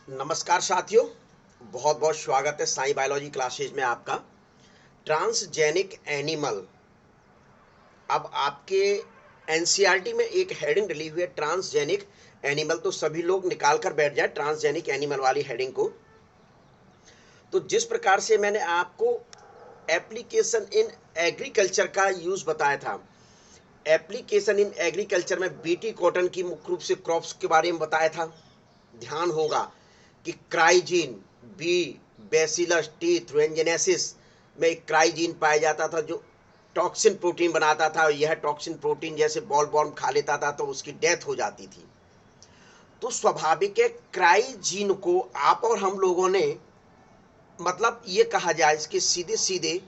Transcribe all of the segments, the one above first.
नमस्कार साथियों, बहुत बहुत स्वागत है साई बायोलॉजी क्लासेज में आपका। Transgenic animal. अब आपके एनसीईआरटी में एक हेडिंग डली हुई है ट्रांसजेनिक एनिमल, तो सभी लोग निकाल कर बैठ जाए ट्रांसजेनिक एनिमल वाली हेडिंग को। तो जिस प्रकार से मैंने आपको एप्लीकेशन इन एग्रीकल्चर का यूज बताया था, एप्लीकेशन इन एग्रीकल्चर में बीटी कॉटन की मुख्य रूप से क्रॉप्स के बारे में बताया था। ध्यान होगा कि क्राइजीन, बी बेसिलस टी थ्रुएंजेनेसिस में एक क्राइजीन पाया जाता था जो टॉक्सिन प्रोटीन बनाता था। यह टॉक्सिन प्रोटीन जैसे बॉल बॉर्म खा लेता था तो उसकी डेथ हो जाती थी। तो स्वाभाविक है क्राइजीन को आप और हम लोगों ने, मतलब ये कहा जाए इसके सीधे सीधे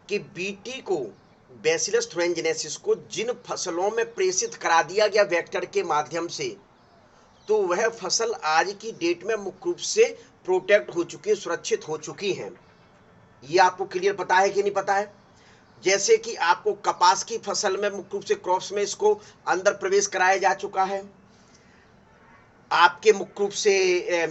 कि बीटी को, बेसिलस थ्रुएंजेनेसिस को जिन फसलों में प्रेषित करा दिया गया वेक्टर के माध्यम से, तो वह फसल आज की डेट में मुख्य रूप से प्रोटेक्ट हो चुकी है, सुरक्षित हो चुकी हैं। ये आपको क्लियर पता है कि नहीं पता है? जैसे कि आपको कपास की फसल में मुख्य रूप से क्रॉप्स में इसको अंदर प्रवेश कराया जा चुका है। आपके मुख्य रूप से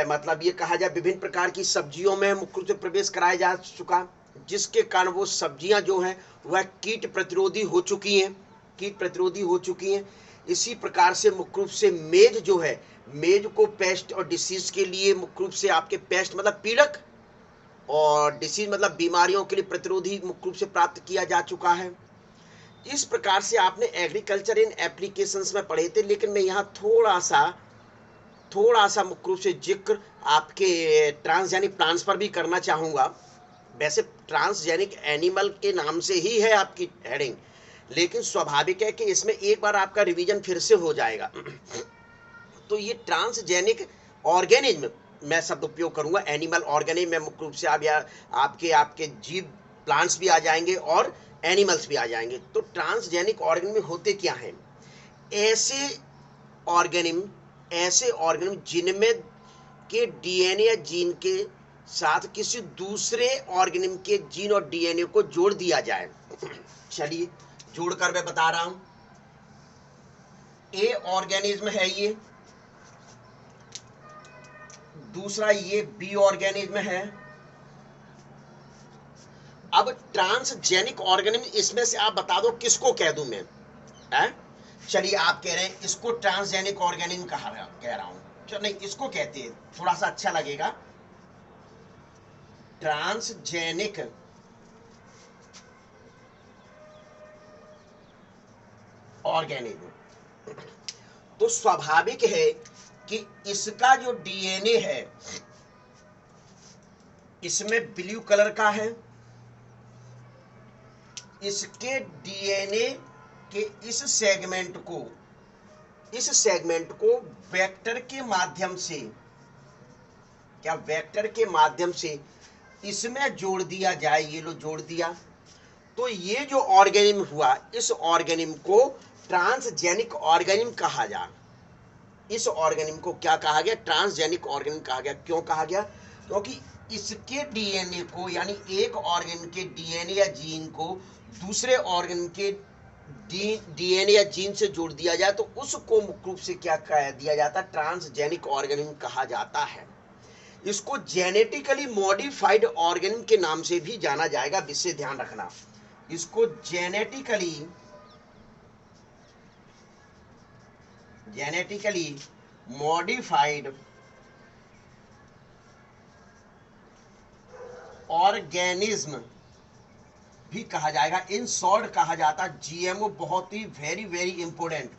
मतलब ये कहा जाए विभिन्न प्रकार की सब्जियों में मुख्य रूप से प्रवेश कराया जा चुका, जिसके कारण वो सब्जियां जो हैं वह कीट प्रतिरोधी हो चुकी हैं, कीट प्रतिरोधी हो चुकी हैं। इसी प्रकार से मुख्य रूप से मेज जो है, मेज को पेस्ट और डिसीज के लिए मुख्य रूप से आपके पेस्ट मतलब पीड़क और डिसीज मतलब बीमारियों के लिए प्रतिरोधी मुख्य रूप से प्राप्त किया जा चुका है। इस प्रकार से आपने एग्रीकल्चर इन एप्लीकेशंस में पढ़े थे, लेकिन मैं यहाँ थोड़ा सा मुख्य रूप से जिक्र आपके ट्रांसजेनिक प्लांट्स पर भी करना चाहूँगा। वैसे ट्रांसजेनिक एनिमल के नाम से ही है आपकी हेडिंग, लेकिन स्वाभाविक है कि इसमें एक बार आपका रिवीजन फिर से हो जाएगा। तो ये ट्रांसजेनिक ऑर्गेनिज्म मैं शब्द उपयोग करूंगा, एनिमल ऑर्गेनिज्म में मुख्य रूप से आप या आपके आपके जीव प्लांट्स भी आ जाएंगे और एनिमल्स भी आ जाएंगे। तो ट्रांसजेनिक ऑर्गेनिज्म होते क्या हैं? ऐसे ऑर्गेनिज्म जिनमें के डीएनए या जीन के साथ किसी दूसरे ऑर्गेनिज्म के जीन और डीएनए को जोड़ दिया जाए। चलिए जोड़कर मैं बता रहा हूं। ए ऑर्गेनिज्म है ये, दूसरा ये बी ऑर्गेनिज्म है। अब ट्रांसजेनिक ऑर्गेनिज्म इसमें से आप बता दो किसको कह दूं मैं? चलिए आप कह रहे हैं इसको ट्रांसजेनिक ऑर्गेनिज्म कह रहा हूं। चलो नहीं, इसको कहते हैं, थोड़ा सा अच्छा लगेगा, ट्रांसजेनिक ऑर्गेनिज्म। तो स्वाभाविक है कि इसका जो डीएनए है इसमें ब्लू कलर का है। इसके डीएनए के इस सेगमेंट को वेक्टर के माध्यम से, क्या वेक्टर के माध्यम से इसमें जोड़ दिया जाए, ये लो जोड़ दिया, तो ये जो ऑर्गेनिज्म हुआ, इस ऑर्गेनिज्म को ट्रांसजेनिक ऑर्गेनिज्म कहा जा। इस ऑर्गेनिज्म को क्या कहा गया? ट्रांसजेनिक ऑर्गेनिज्म कहा गया। क्यों कहा गया? क्योंकि इसके डीएनए को, यानी एक ऑर्गेनिज्म के डीएनए या जीन को दूसरे ऑर्गेनिज्म के डीएनए या जीन से जोड़ दिया जाए तो उसको मुख्य रूप से क्या कह दिया जाता है? ट्रांसजेनिक ऑर्गेनिज्म कहा जाता है। इसको जेनेटिकली मॉडिफाइड ऑर्गेनिज्म के नाम से भी जाना जाएगा, विशेष ध्यान रखना। इसको जेनेटिकली मॉडिफाइड ऑर्गेनिज्म भी कहा जाएगा। इन शॉर्ट कहा जाता जीएमओ। बहुत ही वेरी वेरी इंपोर्टेंट।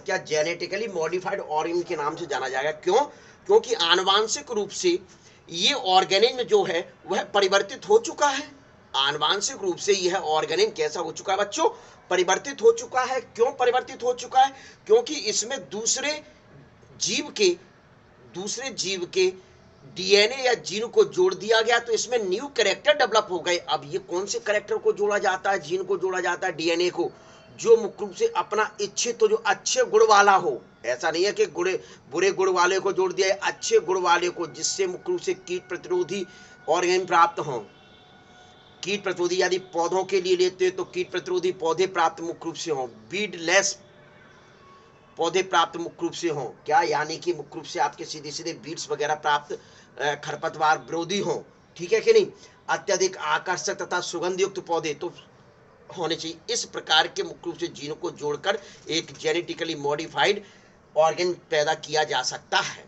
क्या जेनेटिकली मॉडिफाइड ऑर्गेनिज्म के नाम से जाना जाएगा? क्यों? क्योंकि आनुवांशिक रूप से ये ऑर्गेनिज्म जो है वह परिवर्तित हो चुका है। आनुवांशिक रूप से यह ऑर्गेनिज्म कैसा हो चुका है बच्चों? परिवर्तित हो चुका है। क्यों परिवर्तित हो चुका है? क्योंकि इसमें दूसरे जीव के डीएनए या जीन को जोड़ दिया गया, तो इसमें न्यू कैरेक्टर डेवलप हो गए। अब ये कौन से कैरेक्टर को जोड़ा जाता है? जीन को जोड़ा जाता है, डीएनए को, जो मुख्य रूप से अपना इच्छित, तो जो अच्छे गुण वाला हो। ऐसा नहीं है कि बुरे गुण वाले को जोड़ दिया है, अच्छे गुण वाले को, जिससे मुख्य रूप से कीट प्रतिरोधी ऑर्गेनिज्म प्राप्त हों। कीट प्रतिरोधी यदि पौधों के लिए लेते हैं तो कीट प्रतिरोधी पौधे प्राप्त मुख्य रूप से हों। बीडलेस पौधे प्राप्त मुख्य रूप से हों, क्या यानी कि मुख्य रूप से आपके सीधे सीधे बीट्स वगैरह प्राप्त खरपतवार विरोधी हों, ठीक है कि नहीं। अत्यधिक आकर्षक तथा सुगंध युक्त पौधे तो होने चाहिए। इस प्रकार के मुख्य रूप से जीनों को जोड़कर एक जेनेटिकली मॉडिफाइड ऑर्गेन पैदा किया जा सकता है।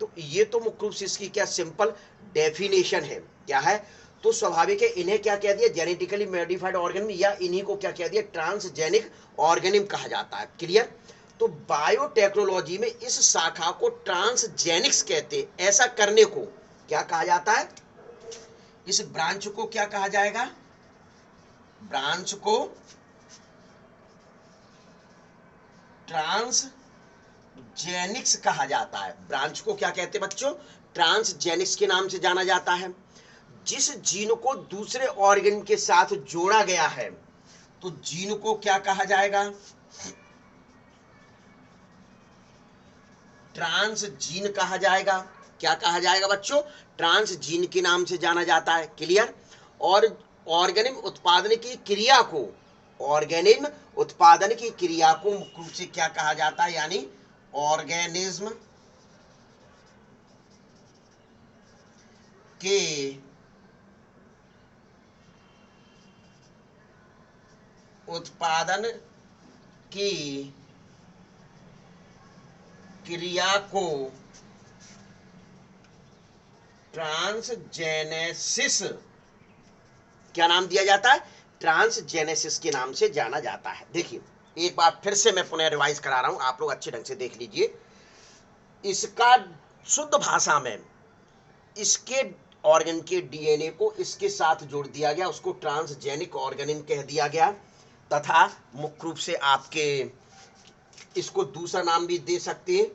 तो ये तो मुख्य रूप से इसकी क्या सिंपल डेफिनेशन है, क्या है, तो स्वाभाविक है इन्हें क्या कह दिया, जेनेटिकली मॉडिफाइड ऑर्गेनिज्म, या इन्हीं को क्या कह दिया, ट्रांसजेनिक ऑर्गेनिज्म कहा जाता है। क्लियर। तो बायोटेक्नोलॉजी में इस शाखा को ट्रांसजेनिक्स कहते हैं। ऐसा करने को क्या कहा जाता है, इस ब्रांच को क्या कहा जाएगा, ब्रांच को ट्रांसजेनिक्स कहा जाता है। ब्रांच को क्या कहते हैं बच्चों, ट्रांसजेनिक्स के नाम से जाना जाता है। जिस जीन को दूसरे ऑर्गन के साथ जोड़ा गया है तो जीन को क्या कहा जाएगा, ट्रांसजीन कहा जाएगा। क्या कहा जाएगा बच्चों, ट्रांसजीन के नाम से जाना जाता है। क्लियर। और ऑर्गेनिज्म उत्पादन की क्रिया को, ऑर्गेनिज्म उत्पादन की क्रिया को मुख्य रूप से क्या कहा जाता है, यानी ऑर्गेनिज्म के उत्पादन की क्रिया को ट्रांसजेनेसिस, क्या नाम दिया जाता है, ट्रांसजेनेसिस के नाम से जाना जाता है। देखिए एक बार फिर से मैं पुनः रिवाइज करा रहा हूं, आप लोग अच्छे ढंग से देख लीजिए। इसका शुद्ध भाषा में इसके ऑर्गन के डीएनए को इसके साथ जोड़ दिया गया, उसको ट्रांसजेनिक ऑर्गेनिज्म कह दिया गया। तथा मुख्य रूप से आपके इसको दूसरा नाम भी दे सकते हैं,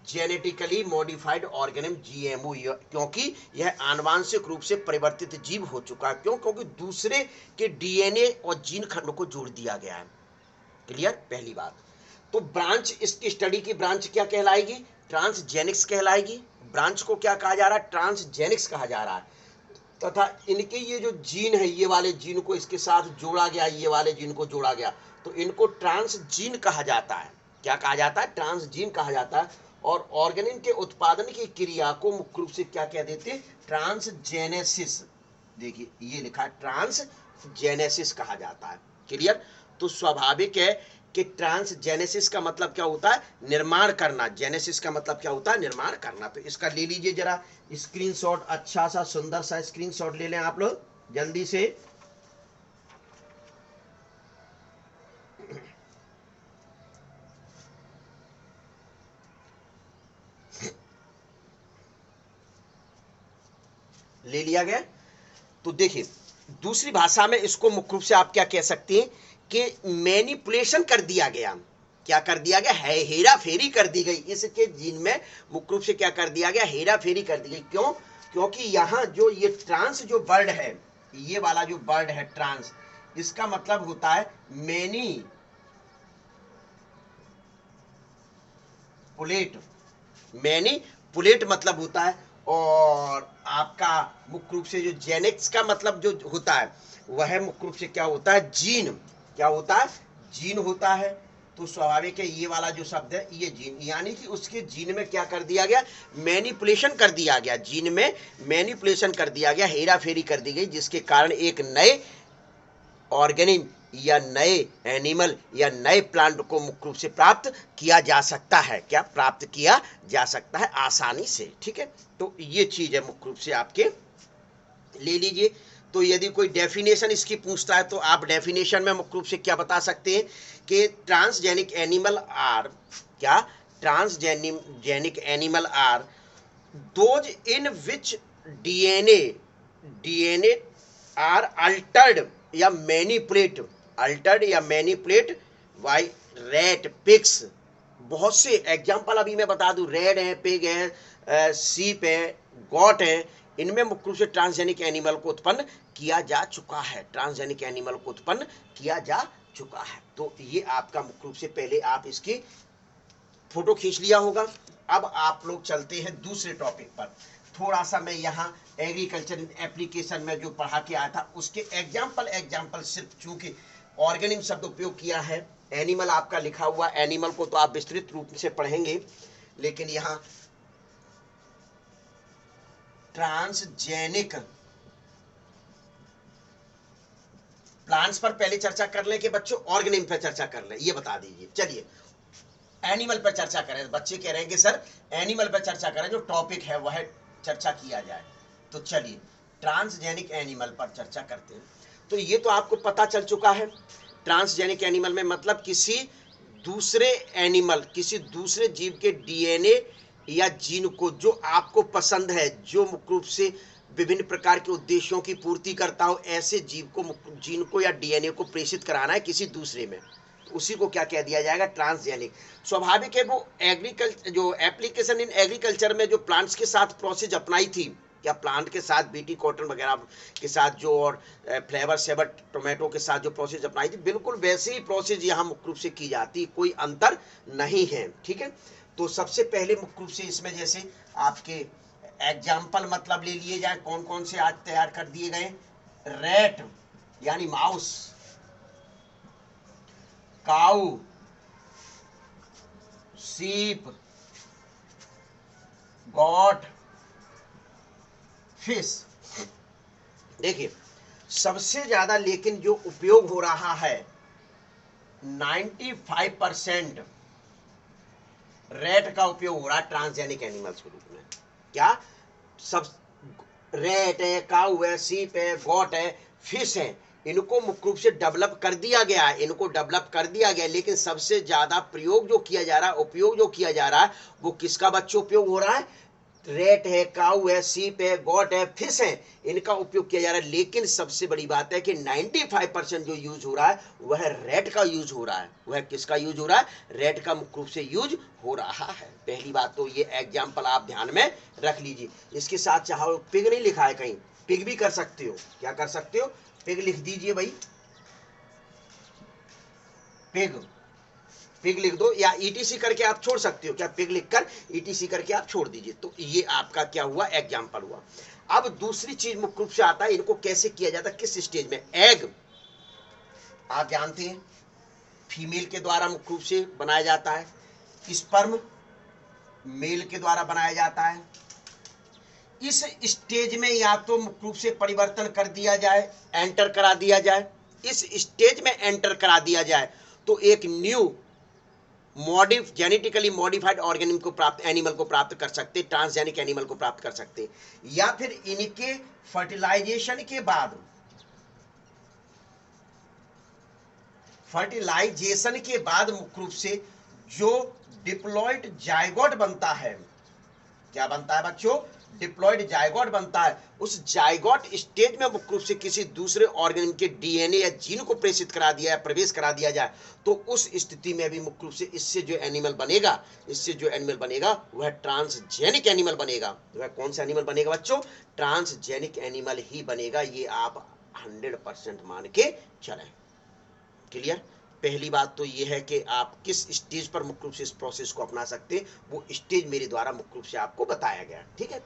जेनेटिकली मॉडिफाइड ऑर्गेनिज्म, जीएमओ, क्योंकि यह आनुवांशिक रूप से परिवर्तित जीव हो चुका है। क्यों, क्योंकि दूसरे के डीएनए और जीन खंड को जोड़ दिया गया है। क्लियर, पहली बात। तो ब्रांच, इसकी स्टडी की ब्रांच क्या कहलाएगी, ट्रांसजेनिक्स कहलाएगी। ब्रांच को क्या कहा जा रहा है, ट्रांसजेनिक्स कहा जा रहा है। तथा इनके ये जो जीन है, ये वाले जीन को इसके साथ जोड़ा गया, ये वाले जीन को जोड़ा गया, तो इनको ट्रांसजीन कहा जाता है। क्या कहा जाता है, ट्रांसजीन कहा जाता है। और ऑर्गेनिज्म के उत्पादन की क्रिया को मुख्य रूप से क्या कह देते हैं, ट्रांसजेनेसिस। देखिए ये लिखा है, ट्रांसजेनेसिस कहा जाता है। क्लियर। तो स्वाभाविक है कि ट्रांसजेनेसिस का मतलब क्या होता है, निर्माण करना। जेनेसिस का मतलब क्या होता है, निर्माण करना। तो इसका ले लीजिए जरा स्क्रीनशॉट, अच्छा सा सुंदर सा स्क्रीनशॉट ले लें आप लोग जल्दी से। ले लिया गया। तो देखिए दूसरी भाषा में इसको मुख्य रूप से आप क्या कह सकते हैं कि मैनिपुलेशन कर दिया गया। क्या कर दिया गया है, हेरा फेरी कर दी गई। इसके जीन में मुख्य रूप से क्या कर दिया गया, हेरा फेरी कर दी गई। क्यों, क्योंकि यहाँ जो ये ट्रांस जो वर्ड है, ये वाला जो वर्ड है ट्रांस, इसका मतलब होता है मैनिपुलेट मतलब होता है। और आपका मुख्य रूप से जो जेनेटिक्स का मतलब जो होता है वह मुख्य रूप से क्या होता है, जीन। क्या होता है, जीन होता है। तो स्वाभाविक है ये वाला जो शब्द है ये जीन, यानी कि उसके जीन में क्या कर दिया गया, मैनिपुलेशन कर दिया गया, जीन में मैनिपुलेशन कर दिया गया, हेरा फेरी कर दी गई, जिसके कारण एक नए ऑर्गेनिज्म या नए एनिमल या नए प्लांट को मुख्य रूप से प्राप्त किया जा सकता है। क्या प्राप्त किया जा सकता है आसानी से। ठीक है, तो ये चीज है मुख्य रूप से आपके ले लीजिए। तो यदि कोई डेफिनेशन इसकी पूछता है तो आप डेफिनेशन में मुख्य रूप से क्या बता सकते हैं कि ट्रांसजेनिक एनिमल आर, क्या, transgenic animal are those in which DNA are altered या मैनिपुलेट बाय रैट, पिग्स। बहुत से एग्जाम्पल अभी मैं बता दूं, रेड है, पिग है, सीप है, गॉट है, इनमें मुख्य रूप से ट्रांसजेनिक एनिमल को उत्पन्न किया जा चुका है, ट्रांसजेनिक एनिमल को उत्पन्न किया जा चुका है। तो ये आपका मुख्य रूप से, पहले आप इसकी फोटो खींच लिया होगा। अब आप लोग चलते हैं दूसरे टॉपिक पर। थोड़ा सा मैं यहाँ एग्रीकल्चर एप्लीकेशन में जो पढ़ा के आया था उसके एग्जाम्पल सिर्फ, चूंकि ऑर्गेनिज्म शब्द उपयोग किया है एनिमल आपका लिखा हुआ, एनिमल को तो आप विस्तृत रूप से पढ़ेंगे, लेकिन यहाँ ट्रांसजेनिक प्लांट्स पर पहले चर्चा कर लें कि बच्चों ऑर्गेनिज्म पर चर्चा कर लें, ये बता दीजिए। चलिए एनिमल पर चर्चा करें। बच्चे कह रहे हैं कि सर एनिमल पर चर्चा करें, जो टॉपिक है वह चर्चा किया जाए। तो चलिए ट्रांसजेनिक एनिमल पर चर्चा करते हैं। तो ये तो आपको पता चल चुका है, ट्रांसजेनिक एनिमल में मतलब किसी दूसरे एनिमल, किसी दूसरे जीव के डीएनए या जीन को जो आपको पसंद है, जो मुख्य रूप से विभिन्न प्रकार के उद्देश्यों की पूर्ति करता हो, ऐसे जीव को, जीन को या डीएनए को प्रेषित कराना है किसी दूसरे में, तो उसी को क्या कह दिया जाएगा, ट्रांसजेनिक। स्वाभाविक है वो एग्रीकल्चर, जो एप्लीकेशन इन एग्रीकल्चर में जो प्लांट्स के साथ प्रोसेस अपनाई थी, या प्लांट के साथ बीटी कॉटन वगैरह के साथ जो, और फ्लेवर सेवर टोमेटो के साथ जो प्रोसेस अपनाई थी, बिल्कुल वैसे ही प्रोसेस यहाँ मुख्य रूप से की जाती, कोई अंतर नहीं है। ठीक है, तो सबसे पहले मुख्य रूप से इसमें जैसे आपके एग्जाम्पल मतलब ले लिए जाए, कौन कौन से आज तैयार कर दिए गए, रैट यानी माउस, काऊ, सीप, गॉट, फिश। देखिए सबसे ज्यादा लेकिन जो उपयोग हो रहा है 95% रैट का उपयोग हो रहा है ट्रांसजेनिक एनिमल्स के रूप में। क्या सब, रैट है, काऊ है, सीप है, गॉट है, फिश है, इनको मुख्य रूप से डेवलप कर दिया गया है, इनको डेवलप कर दिया गया है, लेकिन सबसे ज्यादा प्रयोग जो किया जा रहा है, उपयोग जो किया जा रहा है, वो किसका बच्चों उपयोग हो रहा है, रेट है, काऊ है, सीप है, गॉट है, फिश है, इनका उपयोग किया जा रहा है। लेकिन सबसे बड़ी बात है कि 95% जो यूज हो रहा है वह रेट का यूज हो रहा है। वह किसका यूज हो रहा है, रेट का मुख्य रूप से यूज हो रहा है। पहली बात तो ये एग्जाम्पल आप ध्यान में रख लीजिए। इसके साथ चाहो पिग नहीं लिखा है कहीं, पिग भी कर सकते हो, क्या कर सकते हो, पिग लिख दीजिए भाई, पिग, पिग लिख दो, या ईटीसी करके आप छोड़ सकते हो, क्या पिग लिखकर ईटीसी करके आप छोड़ दीजिए। तो ये आपका क्या हुआ, एग्जाम्पल हुआ। अब दूसरी चीज मुख्य रूप से आता है, इनको कैसे किया जाता है, किस स्टेज में। एग आप जानते हैं फीमेल के द्वारा मुख्य रूप से बनाया जाता है, स्पर्म मेल के द्वारा बनाया जाता है। इस स्टेज में या तो मुख्य रूप से परिवर्तन कर दिया जाए, एंटर करा दिया जाए, इस स्टेज में एंटर करा दिया जाए तो एक न्यू जेनेटिकली मॉडिफाइड ऑर्गेनिज्म को प्राप्त, एनिमल को प्राप्त कर सकते, ट्रांसजेनिक एनिमल को प्राप्त कर सकते। या फिर इनके फर्टिलाइजेशन के बाद, फर्टिलाइजेशन के बाद मुख्य रूप से जो डिप्लॉयड जायगोट बनता है, क्या बनता है बच्चों, डिप्लॉयड जायगोट बनता है। उस जायगोट स्टेज में मुख्य रूप से किसी दूसरे ऑर्गेनिज्म के डीएनए या जीन को प्रेषित करा दिया, प्रवेश करा दिया जाए, तो उस स्थिति में भी मुख्य रूप से इससे जो एनिमल बनेगा, इससे जो एनिमल बनेगा वह ट्रांसजेनिक एनिमल बनेगा। वह कौन सा एनिमल बनेगा बच्चों, ट्रांसजेनिक एनिमल ही बनेगा। ये आप 100% मान के चलें। क्लियर। पहली बात तो ये है कि आप किस स्टेज पर मुख्य रूप से इस प्रोसेस को अपना सकते हैं, वो स्टेज मेरे द्वारा मुख्य रूप से आपको बताया गया। ठीक है,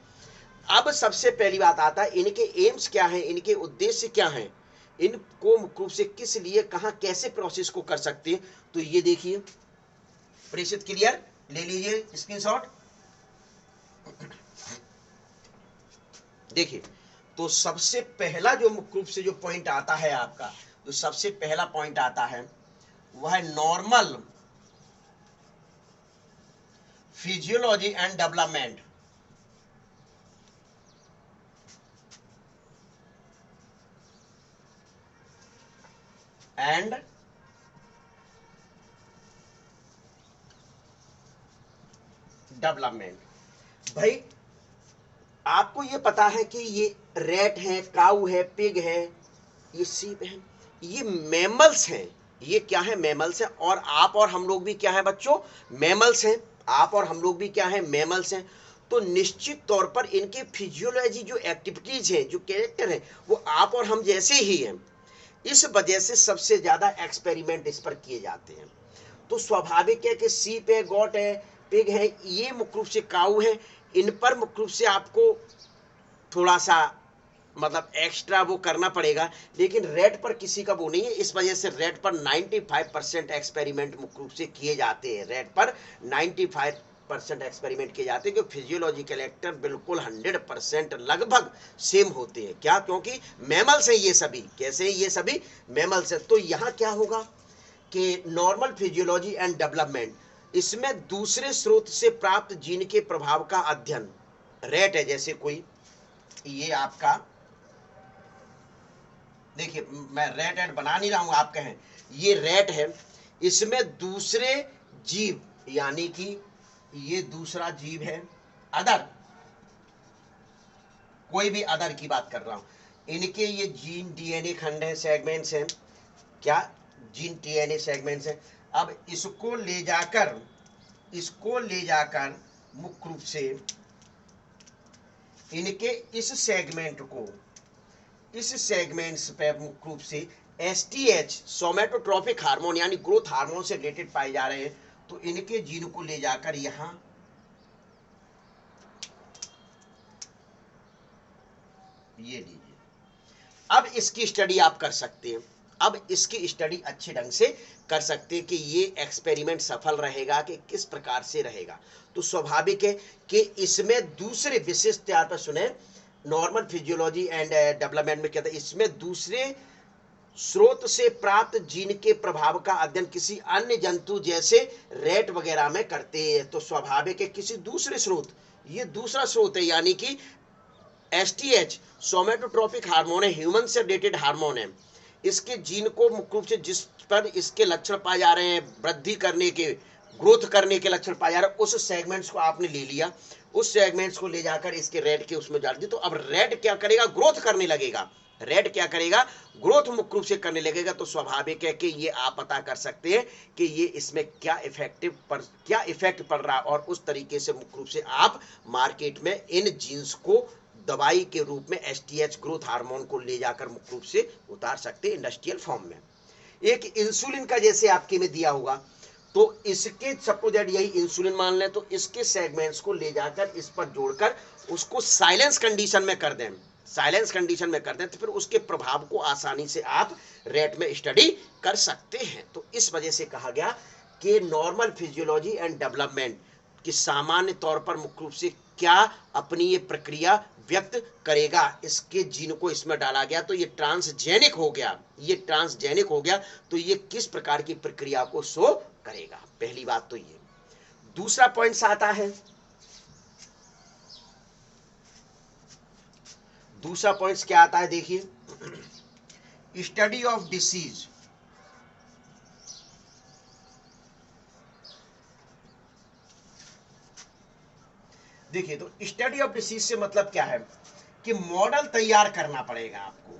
अब सबसे पहली बात आता है इनके एम्स क्या हैं, इनके उद्देश्य क्या हैं, इनको मुख्य रूप से किस लिए, कहां, कैसे प्रोसेस को कर सकते हैं। तो ये देखिए प्रेषित, क्लियर, ले लीजिए स्क्रीनशॉट। देखिए तो सबसे पहला जो मुख्य रूप से जो पॉइंट आता है आपका, तो सबसे पहला पॉइंट आता है वह है normal physiology and development. And development. भाई आपको ये पता है कि ये रैट है, काऊ है, पिग है, ये सीप है, ये मैमल्स हैं। ये क्या है, मैमल्स हैं। और आप और हम लोग भी क्या है बच्चों, मैमल्स हैं। आप और हम लोग भी क्या है, मैमल्स हैं। तो निश्चित तौर पर इनके फिजियोलॉजी जो एक्टिविटीज हैं, जो कैरेक्टर हैं, वो आप और हम जैसे ही हैं। इस वजह से सबसे ज्यादा एक्सपेरिमेंट इस पर किए जाते हैं। तो स्वाभाविक है कि सीप है, गॉट है, पिग है, ये मुख्य रूप से काऊ है, इन पर मुख्य रूप से आपको थोड़ा सा मतलब एक्स्ट्रा वो करना पड़ेगा, लेकिन रेट पर किसी का वो नहीं है। इस वजह से रेट पर 95% एक्सपेरिमेंट मुख्य रूप से किए जाते हैं। रेट पर 95% एक्सपेरिमेंट किए जाते हैं, क्योंकि फिजियोलॉजिकल एक्टर बिल्कुल 100% लगभग सेम होते हैं। क्या? क्योंकि मैमल्स हैं ये सभी। कैसे हैं ये सभी? मैमल्स हैं। तो यहाँ क्या होगा कि नॉर्मल फिजियोलॉजी एंड डेवलपमेंट, इसमें दूसरे स्रोत से प्राप्त जीन के प्रभाव का अध्ययन। रेट है जैसे कोई, ये आपका देखिए, मैं रेट एड बना नहीं रहा हूं, आप कहें ये रेट है, इसमें दूसरे जीव, यानी कि ये दूसरा जीव है, अदर, कोई भी अदर की बात कर रहा हूं, इनके ये जीन डीएनए खंड है, सेगमेंट्स हैं। क्या? जीन डीएनए सेगमेंट्स हैं। अब इसको ले जाकर मुख्य रूप से इनके इस सेगमेंट्स पे मुख्य रूप से एसटीएच, सोमेटोट्रोपिक हार्मोन, यानी ग्रोथ हार्मोन से रिलेटेड पाए जा रहे हैं। तो इनके जीन को ले जाकर यहां ये लीजिए। अब इसकी स्टडी आप कर सकते हैं। अब इसकी स्टडी अच्छे ढंग से कर सकते हैं कि ये एक्सपेरिमेंट सफल रहेगा कि किस प्रकार से रहेगा। तो स्वाभाविक है कि इसमें दूसरे विशेष तौर पर सुने, नॉर्मल फिजियोलॉजी एंड डेवलपमेंट में क्या था, इसमें दूसरे स्रोत से प्राप्त जीन के प्रभाव का अध्ययन किसी अन्य जंतु जैसे रेट वगैरह में करते हैं। तो स्वाभाविक है किसी दूसरे स्रोत, ये दूसरा स्रोत है, यानी कि एसटीएच सोमेटोट्रोपिक हार्मोन है, ह्यूमन से रिलेटेड हार्मोन है। इसके जीन को मुख्य रूप से जिस पर इसके लक्षण पाए जा रहे हैं, वृद्धि करने के, ग्रोथ करने के लक्षण पाए जा रहे हैं, उस सेगमेंट्स को आपने ले लिया, उस सेगमेंट्स को ले जाकर इसके रेड के उसमें डाल दी। तो अब रेड क्या करेगा? ग्रोथ करने लगेगा। रेड क्या करेगा? ग्रोथ मुख्य रूप से करने लगेगा। तो स्वाभाविक है कि ये आप पता कर सकते हैं कि ये इसमें क्या इफेक्ट पड़ रहा है, और उस तरीके से मुख्य रूप से आप मार्केट में इन जीन्स को दवाई के रूप में एसटीएच ग्रोथ हार्मोन को ले जाकर मुख्य रूप से उतार सकते हैं इंडस्ट्रियल फॉर्म में। एक इंसुलिन का जैसे आपके में दिया होगा, तो इसके सपोज दैट यही इंसुलिन मान लें, तो इसके सेगमेंट्स को ले जाकर इस पर जोड़कर उसको साइलेंस कंडीशन में कर दें, तो फिर उसके प्रभाव को आसानी से आप रेट में स्टडी कर सकते हैं। तो इस वजह से कहा गया कि नॉर्मल फिजियोलॉजी एंड डेवलपमेंट कि सामान्य तौर पर मुख्य रूप से क्या अपनी ये प्रक्रिया व्यक्त करेगा, इसके जीन को इसमें डाला गया तो ये ट्रांसजेनिक हो गया, तो ये किस प्रकार की प्रक्रिया को शो करेगा। पहली बात तो ये। दूसरा पॉइंट आता है, दूसरा पॉइंट क्या आता है, देखिए, स्टडी ऑफ डिसीज। देखिए, तो स्टडी ऑफ डिसीज से मतलब क्या है कि मॉडल तैयार करना पड़ेगा आपको।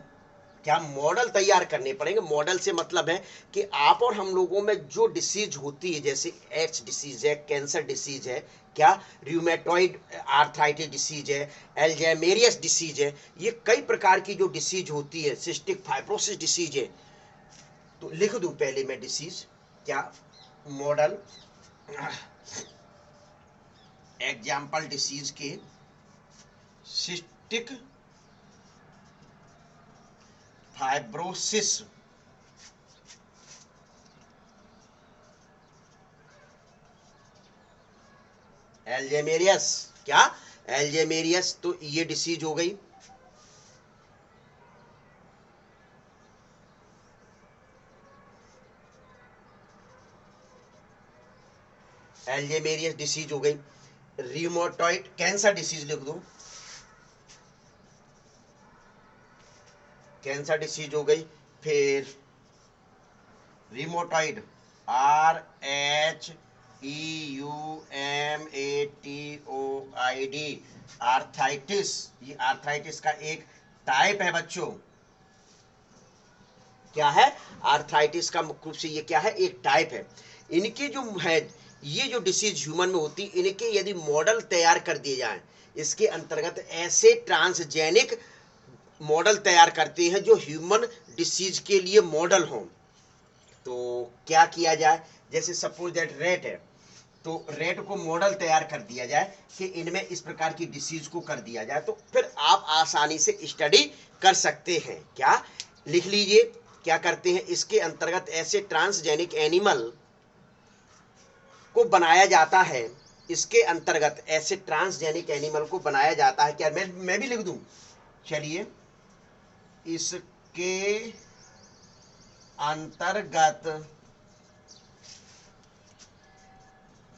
क्या? मॉडल तैयार करने पड़ेंगे। मॉडल से मतलब है कि आप और हम लोगों में जो डिसीज होती है, जैसे एच डिसीज है, कैंसर डिसीज है, क्या रूमेटॉइड आर्थराइटिस डिसीज है, एल्जाइमेरियस डिसीज है, ये कई प्रकार की जो डिसीज होती है, सिस्टिक फाइब्रोसिस डिसीज है। तो लिख दूं पहले मैं डिसीज, क्या? मॉडल एग्जाम्पल डिसीज के, सिस्टिक फाइब्रोसिस, एल्जाइमेरियस, क्या? एल्जाइमेरियस, तो ये डिसीज हो गई। एल्जाइमेरियस डिसीज हो गई। रिमोटॉइड कैंसर डिसीज लिख दो, कैंसर डिसीज हो गई। फिर रिमोटॉइड, RHEUMATOID, आर्थराइटिस, ये आर्थराइटिस का एक टाइप है बच्चों। क्या है? आर्थराइटिस का मुख्य रूप से ये क्या है? एक टाइप है। इनके जो है, ये जो डिसीज ह्यूमन में होती है, इनके यदि मॉडल तैयार कर दिए जाएं, इसके अंतर्गत ऐसे ट्रांसजेनिक मॉडल तैयार करते हैं जो ह्यूमन डिसीज के लिए मॉडल हों। तो क्या किया जाए? जैसे सपोज दैट रेट है, तो रेट को मॉडल तैयार कर दिया जाए कि इनमें इस प्रकार की डिसीज को कर दिया जाए, तो फिर आप आसानी से स्टडी कर सकते हैं। क्या लिख लीजिए, क्या करते हैं इसके अंतर्गत ऐसे ट्रांसजेनिक एनिमल को बनाया जाता है, इसके अंतर्गत ऐसे ट्रांसजेनिक एनिमल को बनाया जाता है। क्या मैं भी लिख दूं? चलिए, इसके अंतर्गत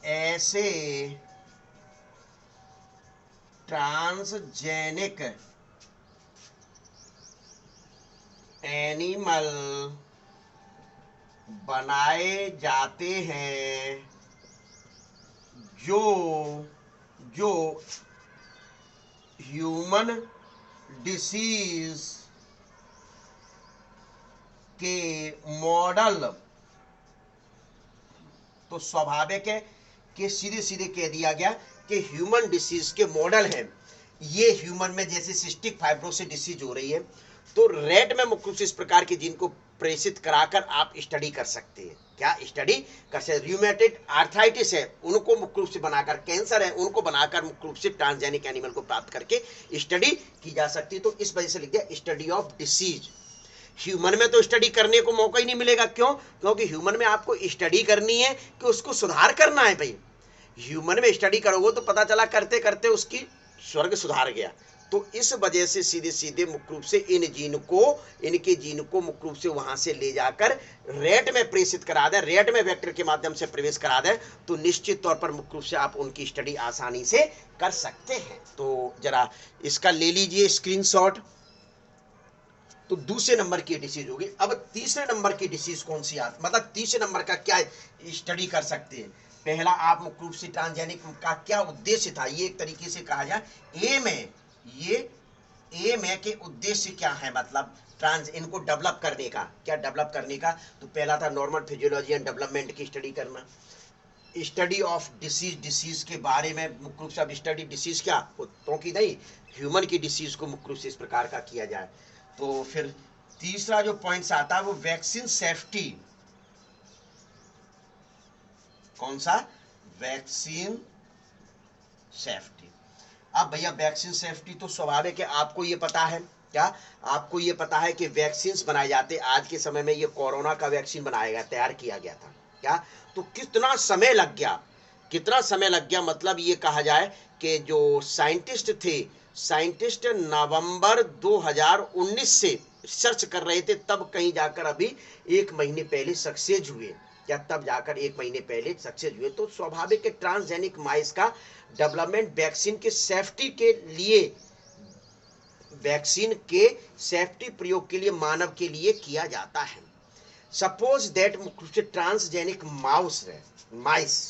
ऐसे ट्रांसजेनिक एनिमल बनाए जाते हैं जो जो ह्यूमन डिसीज के मॉडल, तो स्वाभाविक है कि सीधे सीधे कह दिया गया कि ह्यूमन डिसीज के मॉडल हैं। ये ह्यूमन में जैसे सिस्टिक फाइब्रोसिस डिसीज हो रही है, तो रेट में मुख्य रूप से इस प्रकार के जीन को प्रेषित कराकर आप स्टडी कर सकते हैं। क्या स्टडी कर सकते? र्यूमेटिड आर्थराइटिस है, उनको मुख्य रूप से बनाकर, कैंसर है उनको बनाकर मुख्य रूप से ट्रांसजेनिक एनिमल को प्राप्त करके स्टडी की जा सकती है। तो इस वजह से लिख दिया स्टडी ऑफ डिसीज। ह्यूमन में तो स्टडी करने को मौका ही नहीं मिलेगा। क्यों? क्योंकि ह्यूमन में आपको स्टडी करनी है कि उसको सुधार करना है। भाई ह्यूमन में स्टडी करोगे तो पता चला करते करते उसकी स्वर्ग सुधार गया। तो इस वजह से सीधे सीधे मुख्य रूप से इनके जीन को मुख्य रूप से वहां से ले जाकर रेट में प्रेषित करा दें, रेट में वेक्टर के माध्यम से प्रवेश करा दें, तो निश्चित तौर पर मुख्य रूप से आप उनकी स्टडी आसानी से कर सकते हैं। तो जरा इसका ले लीजिए स्क्रीनशॉट। तो दूसरे नंबर की डिसीज होगी। अब तीसरे नंबर की डिसीज कौन सी आती, मतलब तीसरे नंबर का क्या स्टडी कर सकते हैं? पहला आप मुख्य रूप से ट्रांसजेनिक का क्या उद्देश्य था, ये एक तरीके से कहा जाए एम है, ये एम है कि उद्देश्य क्या है, मतलब ट्रांस इनको डेवलप करने का। क्या डेवलप करने का? तो पहला था नॉर्मल फिजियोलॉजी एंड डेवलपमेंट की स्टडी करना, स्टडी ऑफ डिसीज, डिसीज के बारे में मुख्य रूप से। अब स्टडी डिसीज क्या, कुत्तों की नहीं, ह्यूमन की डिसीज को मुख्य रूप से इस प्रकार का किया जाए। तो फिर तीसरा जो पॉइंट्स आता है वो वैक्सीन सेफ्टी। कौन सा? Vaccine safety. अब भैया वैक्सीन सेफ्टी तो स्वाभाविक है, आपको ये पता है। क्या आपको ये पता है कि वैक्सीन बनाए जाते, आज के समय में ये कोरोना का वैक्सीन बनाया गया, तैयार किया गया था। क्या? तो कितना समय लग गया, कितना समय लग गया, मतलब ये कहा जाए कि जो साइंटिस्ट थे, साइंटिस्ट नवंबर 2019 से रिसर्च कर रहे थे, तब कहीं जाकर अभी 1 महीने पहले सक्सेस हुए। या तब जाकर 1 महीने पहले सक्सेस हुए। तो स्वाभाविक है ट्रांसजेनिक माइस का डेवलपमेंट वैक्सीन के सेफ्टी के लिए, वैक्सीन के सेफ्टी प्रयोग के लिए मानव के लिए किया जाता है। सपोज दैट ट्रांसजेनिक माउस है, माइस,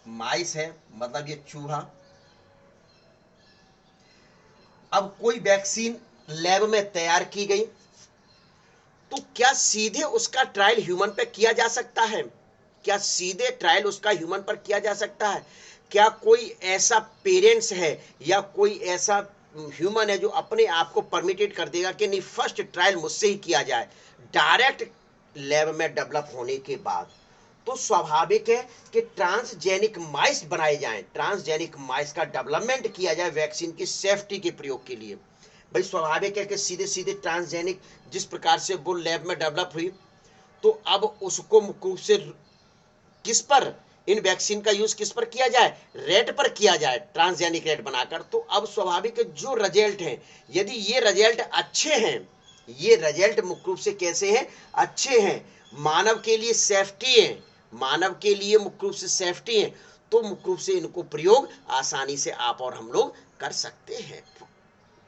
माइस है, मतलब ये चूहा। अब कोई वैक्सीन लैब में तैयार की गई, तो क्या सीधे उसका ट्रायल ह्यूमन पे किया जा सकता है? क्या सीधे ट्रायल उसका ह्यूमन पर किया जा सकता है? क्या कोई ऐसा पेरेंट्स है या कोई ऐसा ह्यूमन है जो अपने आप को परमिटेड कर देगा कि नहीं फर्स्ट ट्रायल मुझसे ही किया जाए, डायरेक्ट लैब में डेवलप होने के बाद? तो स्वाभाविक है कि ट्रांसजेनिक माइस बनाए जाएं, ट्रांसजेनिक माइस का डेवलपमेंट किया जाए वैक्सीन की सेफ्टी के प्रयोग के लिए। भाई स्वाभाविक है कि सीधे सीधे ट्रांसजेनिक जिस प्रकार से वो लैब में डेवलप हुई, तो अब उसको मुख्य रूप से किस पर, इन वैक्सीन का यूज किस पर किया जाए? रेट पर किया जाए, ट्रांसजेनिक रेट बनाकर। तो अब स्वाभाविक है जो रिजल्ट हैं, यदि ये रिजल्ट अच्छे हैं, ये रिजल्ट मुख्य रूप से कैसे हैं? अच्छे हैं, मानव के लिए सेफ्टी है, मानव के लिए मुख्य रूप से सेफ्टी है, तो मुख्य रूप से इनको प्रयोग आसानी से आप और हम लोग कर सकते हैं।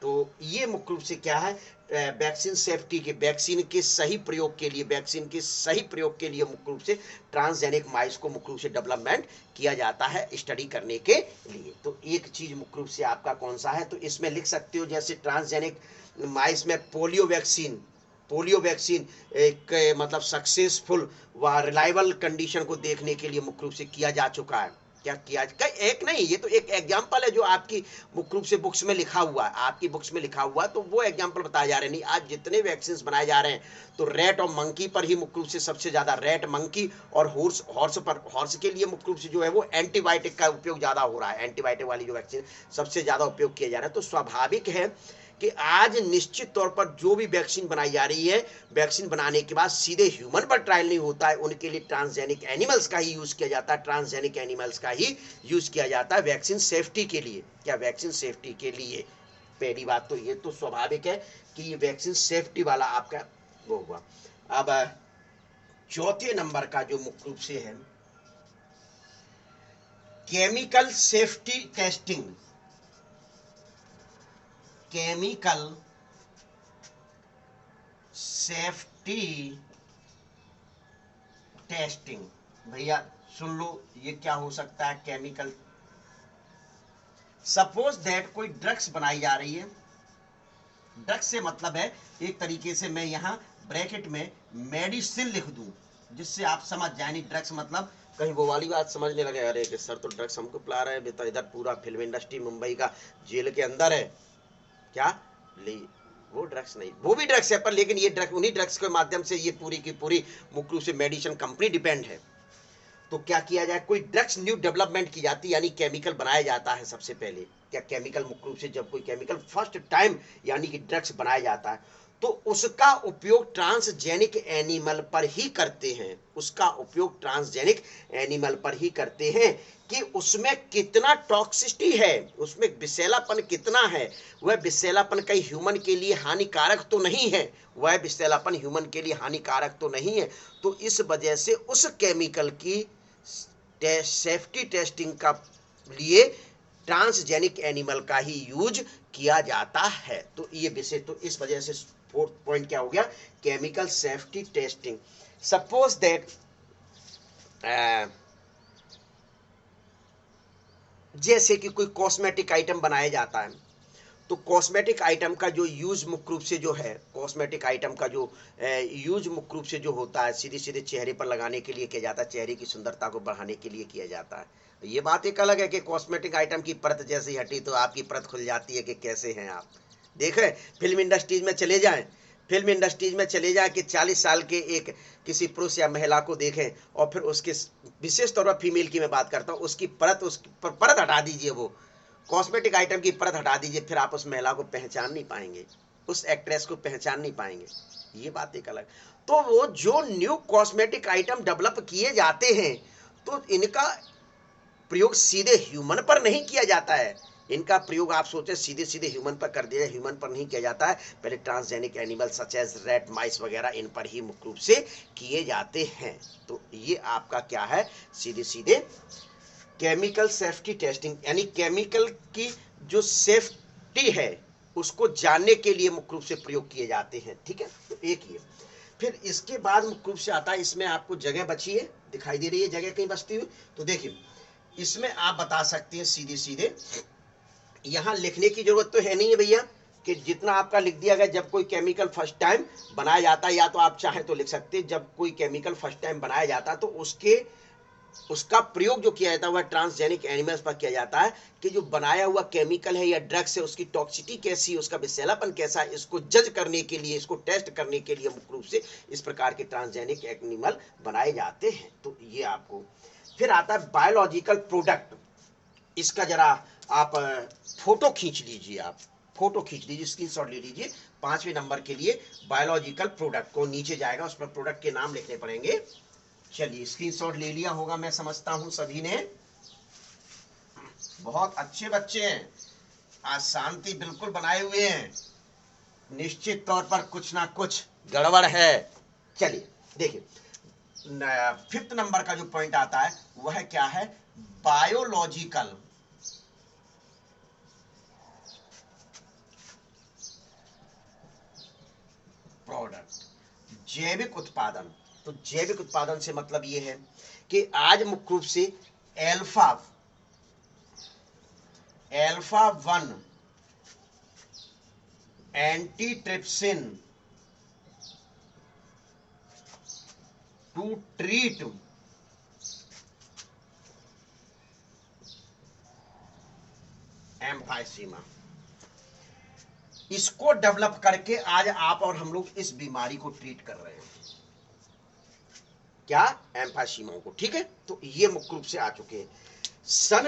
तो ये मुख्य रूप से क्या है? वैक्सीन सेफ्टी के, वैक्सीन के सही प्रयोग के लिए, वैक्सीन के सही प्रयोग के लिए मुख्य रूप से ट्रांसजेनिक माइस को मुख्य रूप से डेवलपमेंट किया जाता है स्टडी करने के लिए। तो एक चीज मुख्य रूप से आपका कौन सा है? तो इसमें लिख सकते हो जैसे ट्रांसजेनिक माइस में पोलियो वैक्सीन, पोलियो वैक्सीन एक मतलब सक्सेसफुल व रिलायबल कंडीशन को देखने के लिए मुख्य रूप से किया जा चुका है। क्या किया, एक नहीं, ये तो एक एग्जाम्पल है जो आपकी मुख्य रूप से बुक्स में लिखा हुआ है, आपकी बुक्स में लिखा हुआ है, तो वो एग्जाम्पल बताए जा रहे हैं। नहीं, आज जितने वैक्सीन बनाए जा रहे हैं तो रैट और मंकी पर ही मुख्य रूप से सबसे ज्यादा, रैट, मंकी और हॉर्स, हॉर्स के लिए मुख्य रूप से जो है वो एंटीबायोटिक का उपयोग ज्यादा हो रहा है, एंटीबायोटिक वाली जो वैक्सीन सबसे ज्यादा उपयोग किया जा रहा है। तो स्वाभाविक है कि आज निश्चित तौर पर जो भी वैक्सीन बनाई जा रही है, वैक्सीन बनाने के बाद सीधे ह्यूमन पर ट्रायल नहीं होता है, उनके लिए ट्रांसजेनिक एनिमल्स का ही यूज किया जाता है, ट्रांसजेनिक एनिमल्स का ही यूज किया जाता है वैक्सीन सेफ्टी के लिए। क्या, वैक्सीन सेफ्टी के लिए। पहली बात तो ये तो स्वाभाविक है कि ये वैक्सीन सेफ्टी वाला आपका वो हुआ। अब चौथे नंबर का जो मुख्य रूप से है chemical safety testing, chemical safety testing. भैया सुन लो, ये क्या हो सकता है केमिकल। सपोज दैट कोई ड्रग्स बनाई जा रही है, ड्रग्स से मतलब है एक तरीके से मैं यहां ब्रैकेट में मेडिसिन लिख दूं जिससे आप समझ जाए। नहीं, ड्रग्स मतलब कहीं वो वाली बात समझने लगे, अरे कि सर तो ड्रग्स हमको पिला रहे हैं, तो इधर पूरा फिल्म इंडस्ट्री मुंबई का जेल के अंदर है क्या, ले वो ड्रग्स नहीं, वो भी ड्रग्स है पर लेकिन ये ड्रग्स, उन्हीं ड्रग्स के माध्यम से ये पूरी की पूरी मुख्य रूप से मेडिसिन कंपनी डिपेंड है। तो क्या किया जाए, कोई ड्रग्स न्यू डेवलपमेंट की जाती है, यानी केमिकल बनाया जाता है सबसे पहले। क्या केमिकल मुख्य रूप से जब कोई केमिकल फर्स्ट टाइम यानी कि ड्रग्स बनाया जाता है तो उसका उपयोग ट्रांसजेनिक एनिमल पर ही करते हैं, उसका उपयोग ट्रांसजेनिक एनिमल पर ही करते हैं कि उसमें कितना टॉक्सिसिटी है, उसमें विषैलापन कितना है। वह विषैलापन कहीं ह्यूमन के लिए हानिकारक तो नहीं है, वह विषैलापन ह्यूमन के लिए हानिकारक तो नहीं है। तो इस वजह से उस केमिकल की सेफ्टी टेस्टिंग का लिए ट्रांसजेनिक एनिमल का ही यूज किया जाता है। तो ये विषय, तो इस वजह से फोर्थ पॉइंट क्या हो गया, chemical safety testing. Suppose that जैसे कि कोई कॉस्मेटिक आइटम बनाया जाता है, तो कॉस्मेटिक आइटम का जो यूज मुख्य रूप से जो है, कॉस्मेटिक आइटम का जो यूज मुख्य रूप से जो होता है सीधे सीधे चेहरे पर लगाने के लिए किया जाता है, चेहरे की सुंदरता को बढ़ाने के लिए किया जाता है। ये बात एक अलग है कि कॉस्मेटिक आइटम की परत जैसे ही हटी तो आपकी परत खुल जाती है कि कैसे हैं आप। देखें, फिल्म इंडस्ट्रीज में चले जाएं, फिल्म इंडस्ट्रीज में चले जाएं कि 40 साल के एक किसी पुरुष या महिला को देखें और फिर उसके, विशेष तौर पर फीमेल की मैं बात करता हूँ, उसकी परत, उस पर परत हटा दीजिए, वो कॉस्मेटिक आइटम की परत हटा दीजिए, फिर आप उस महिला को पहचान नहीं पाएंगे, उस एक्ट्रेस को पहचान नहीं पाएंगे। ये बात एक अलग। तो वो जो न्यू कॉस्मेटिक आइटम डेवलप किए जाते हैं तो इनका प्रयोग सीधे ह्यूमन पर नहीं किया जाता है, इनका प्रयोग आप सोचे सीधे सीधे ह्यूमन पर कर दिया, ह्यूमन पर नहीं किया जाता है। पहले transgenic animal such as rat, mice वगैरह इन पर ही मुख्य रूप से किए जाते हैं। तो ये आपका क्या है, सीधे सीधे केमिकल सेफ्टी टेस्टिंग, यानी केमिकल की जो सेफ्टी है उसको जानने के लिए मुख्य रूप से प्रयोग किए जाते हैं। ठीक है, तो एक ये। फिर इसके बाद मुख्य रूप से आता है, इसमें आपको जगह बची है, दिखाई दे रही है जगह कहीं बचती हुई, तो देखिए इसमें आप बता सकते हैं सीधे सीधे, यहां लिखने की जरूरत तो है नहीं है भैया कि जितना आपका लिख दिया गया, जब कोई केमिकल फर्स्ट टाइम बनाया जाता है, या तो आप चाहें तो लिख सकते हैं जब कोई केमिकल फर्स्ट टाइम बनाया जाता है तो उसका प्रयोग जो किया जाता है वह ट्रांसजेनिक एनिमल्स पर किया जाता है कि जो बनाया हुआ केमिकल है या ड्रग्स है उसकी टॉक्सिसिटी कैसी है, उसका विषैलापन कैसा है, इसको जज करने के लिए, इसको टेस्ट करने के लिए मुख्य रूप से इस प्रकार के ट्रांसजेनिक एनिमल बनाए जाते हैं। तो ये आपको फिर आता है बायोलॉजिकल प्रोडक्ट। इसका जरा आप फोटो खींच लीजिए, आप फोटो खींच लीजिए, स्क्रीनशॉट ले लीजिए। 5वें नंबर के लिए बायोलॉजिकल प्रोडक्ट को नीचे जाएगा, उस पर प्रोडक्ट के नाम लिखने पड़ेंगे। चलिए स्क्रीनशॉट ले लिया होगा मैं समझता हूं सभी ने, बहुत अच्छे बच्चे हैं, आज शांति बिल्कुल बनाए हुए हैं, निश्चित तौर पर कुछ ना कुछ गड़बड़ है। चलिए देखिए, 5th नंबर का जो पॉइंट आता है वह क्या है, बायोलॉजिकल प्रोडक्ट, जैविक उत्पादन। तो जैविक उत्पादन से मतलब यह है कि आज मुख्य रूप से alpha 1 antitrypsin to treat emphysema, इसको डेवलप करके आज आप और हम लोग इस बीमारी को ट्रीट कर रहे हैं, क्या, एम्फाइसीमा को। ठीक है, तो ये मुख्य रूप से आ चुके हैं। सन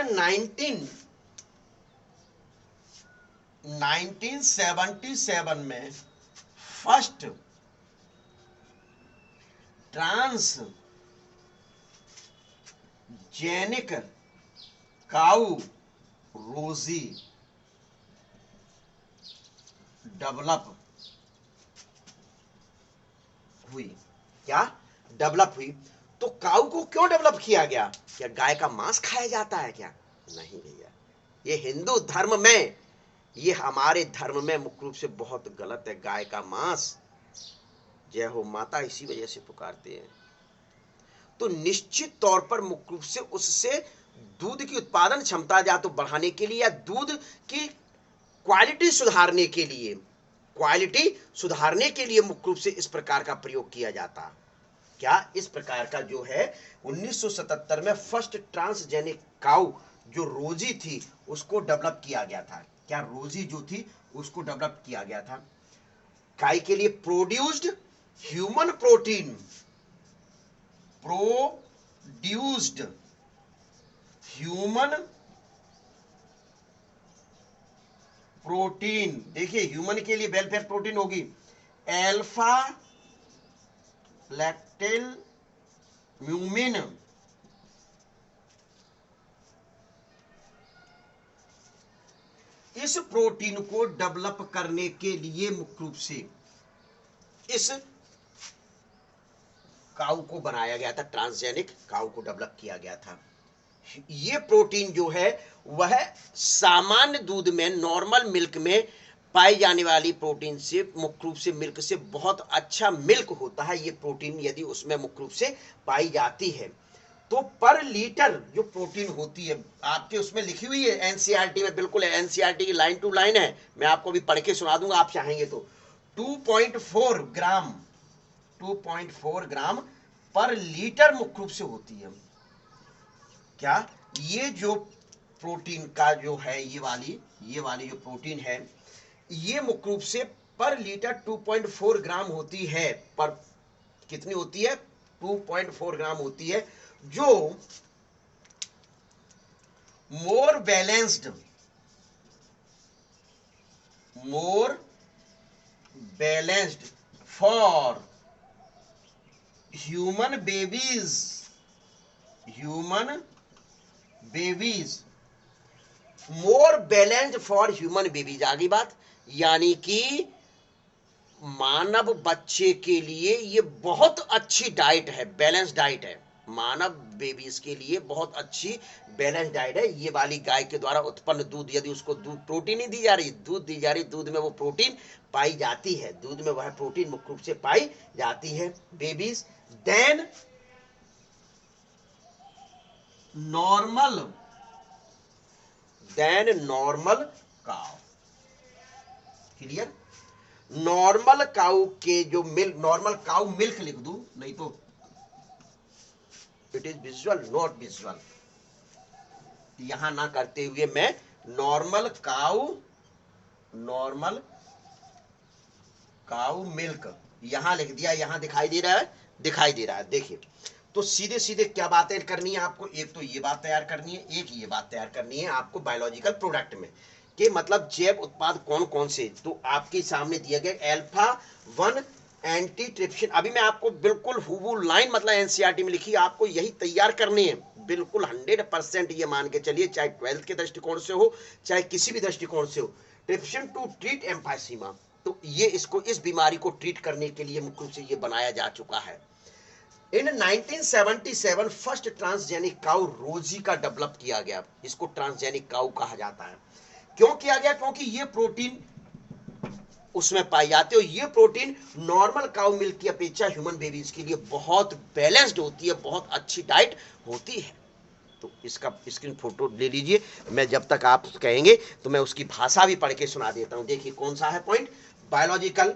1977 में फर्स्ट ट्रांसजेनिक काउ रोजी डेवलप हुई, क्या डेवलप हुई। तो काऊ को क्यों डेवलप किया गया? क्या गाय का मांस खाया जाता है क्या? नहीं भैया, ये हिंदू धर्म में, ये हमारे धर्म में मुख्य रूप से बहुत गलत है। गाय का मांस, जय हो माता, इसी वजह से पुकारते हैं। तो निश्चित तौर पर मुख्य रूप से उससे दूध की उत्पादन क्षमता या तो बढ़ाने के लिए या दूध की क्वालिटी सुधारने के लिए, मुख्य रूप से इस प्रकार का प्रयोग किया जाता। क्या इस प्रकार का जो है 1977 में फर्स्ट ट्रांसजेनिक काउ जो रोजी थी उसको डेवलप किया गया था। क्या रोजी जो थी उसको डेवलप किया गया था गाय के लिए। Produced human protein, produced human protein, देखिए ह्यूमन के लिए वेलफेयर प्रोटीन होगी एल्फा लैक्टेल म्यूमिन, इस प्रोटीन को डेवलप करने के लिए मुख्य रूप से इस काऊ को बनाया गया था, ट्रांसजेनिक काऊ को डेवलप किया गया था। ये प्रोटीन जो है वह सामान्य दूध में, नॉर्मल मिल्क में पाई जाने वाली प्रोटीन से, मुख्य रूप से मिल्क से बहुत अच्छा मिल्क होता है। ये प्रोटीन यदि उसमें मुख्य रूप से पाई जाती है तो पर लीटर जो प्रोटीन होती है, आपके उसमें लिखी हुई है एनसीईआरटी में, बिल्कुल एनसीईआरटी की लाइन टू लाइन है, मैं आपको भी पढ़ के सुना दूंगा आप चाहेंगे तो। 2.4 ग्राम पर लीटर मुख्य रूप से होती है। क्या ये जो प्रोटीन का जो है, ये वाली जो प्रोटीन है, ये मुख्य रूप से पर लीटर 2.4 ग्राम होती है। पर कितनी होती है? 2.4 ग्राम होती है, जो मोर balanced for human babies, more balanced for human babies. आगे बात, यानी कि मानव बच्चे के लिए ये बहुत अच्छी डाइट है, बैलेंस डाइट है। मानव बेबीज के लिए बहुत अच्छी बैलेंस डाइट है। ये वाली गाय के द्वारा उत्पन्न दूध, यदि उसको दूध प्रोटीन ही दी जा रही, दूध दी जा रही, दूध में वो प्रोटीन पाई जाती है, दूध में वह प्रोटीन मुख्य रूप से पाई जाती है babies, then normal cow. Clear? Normal cow के जो मिल्क, नॉर्मल काउ मिल्क लिख दूं, नहीं तो it is visual not visual, यहां ना करते हुए मैं नॉर्मल काउ मिल्क यहां लिख दिया। यहां दिखाई दे रहा है, देखिए। तो सीधे सीधे क्या बातें करनी है आपको? एक तो ये बात तैयार करनी है, एक ये बात तैयार करनी है आपको बायोलॉजिकल प्रोडक्ट में, कि मतलब जैव उत्पाद कौन कौन से। तो आपके सामने दिया गया अल्फा-1 एंटी ट्रिप्सिन। अभी मैं आपको बिल्कुल हुबहू लाइन, मतलब एनसीईआरटी में लिखी, आपको यही तैयार करनी है बिल्कुल 100%। ये मान के चलिए, चाहे 12th के दृष्टिकोण से हो, चाहे किसी भी दृष्टिकोण से हो, ट्रिप्सिन टू ट्रीट एम्फाइसीमा। तो ये इसको, इस बीमारी को ट्रीट करने के लिए मुख्य रूप से ये बनाया जा चुका है। इन 1977 फर्स्ट ट्रांसजेनिक काउ रोजी का डेवलप किया गया। इसको ट्रांसजेनिक काउ कहा जाता है। क्यों किया गया? क्योंकि ये प्रोटीन उसमें पाई जाती है, और ये प्रोटीन नॉर्मल काउ मिल्क की अपेक्षा ह्यूमन बेबीज के लिए बहुत बैलेंस्ड होती है, बहुत अच्छी डाइट होती है। तो इसका स्क्रीन फोटो ले लीजिए, मैं जब तक आप कहेंगे तो मैं उसकी भाषा भी पढ़ के सुना देता हूं। देखिए कौन सा है पॉइंट, बायोलॉजिकल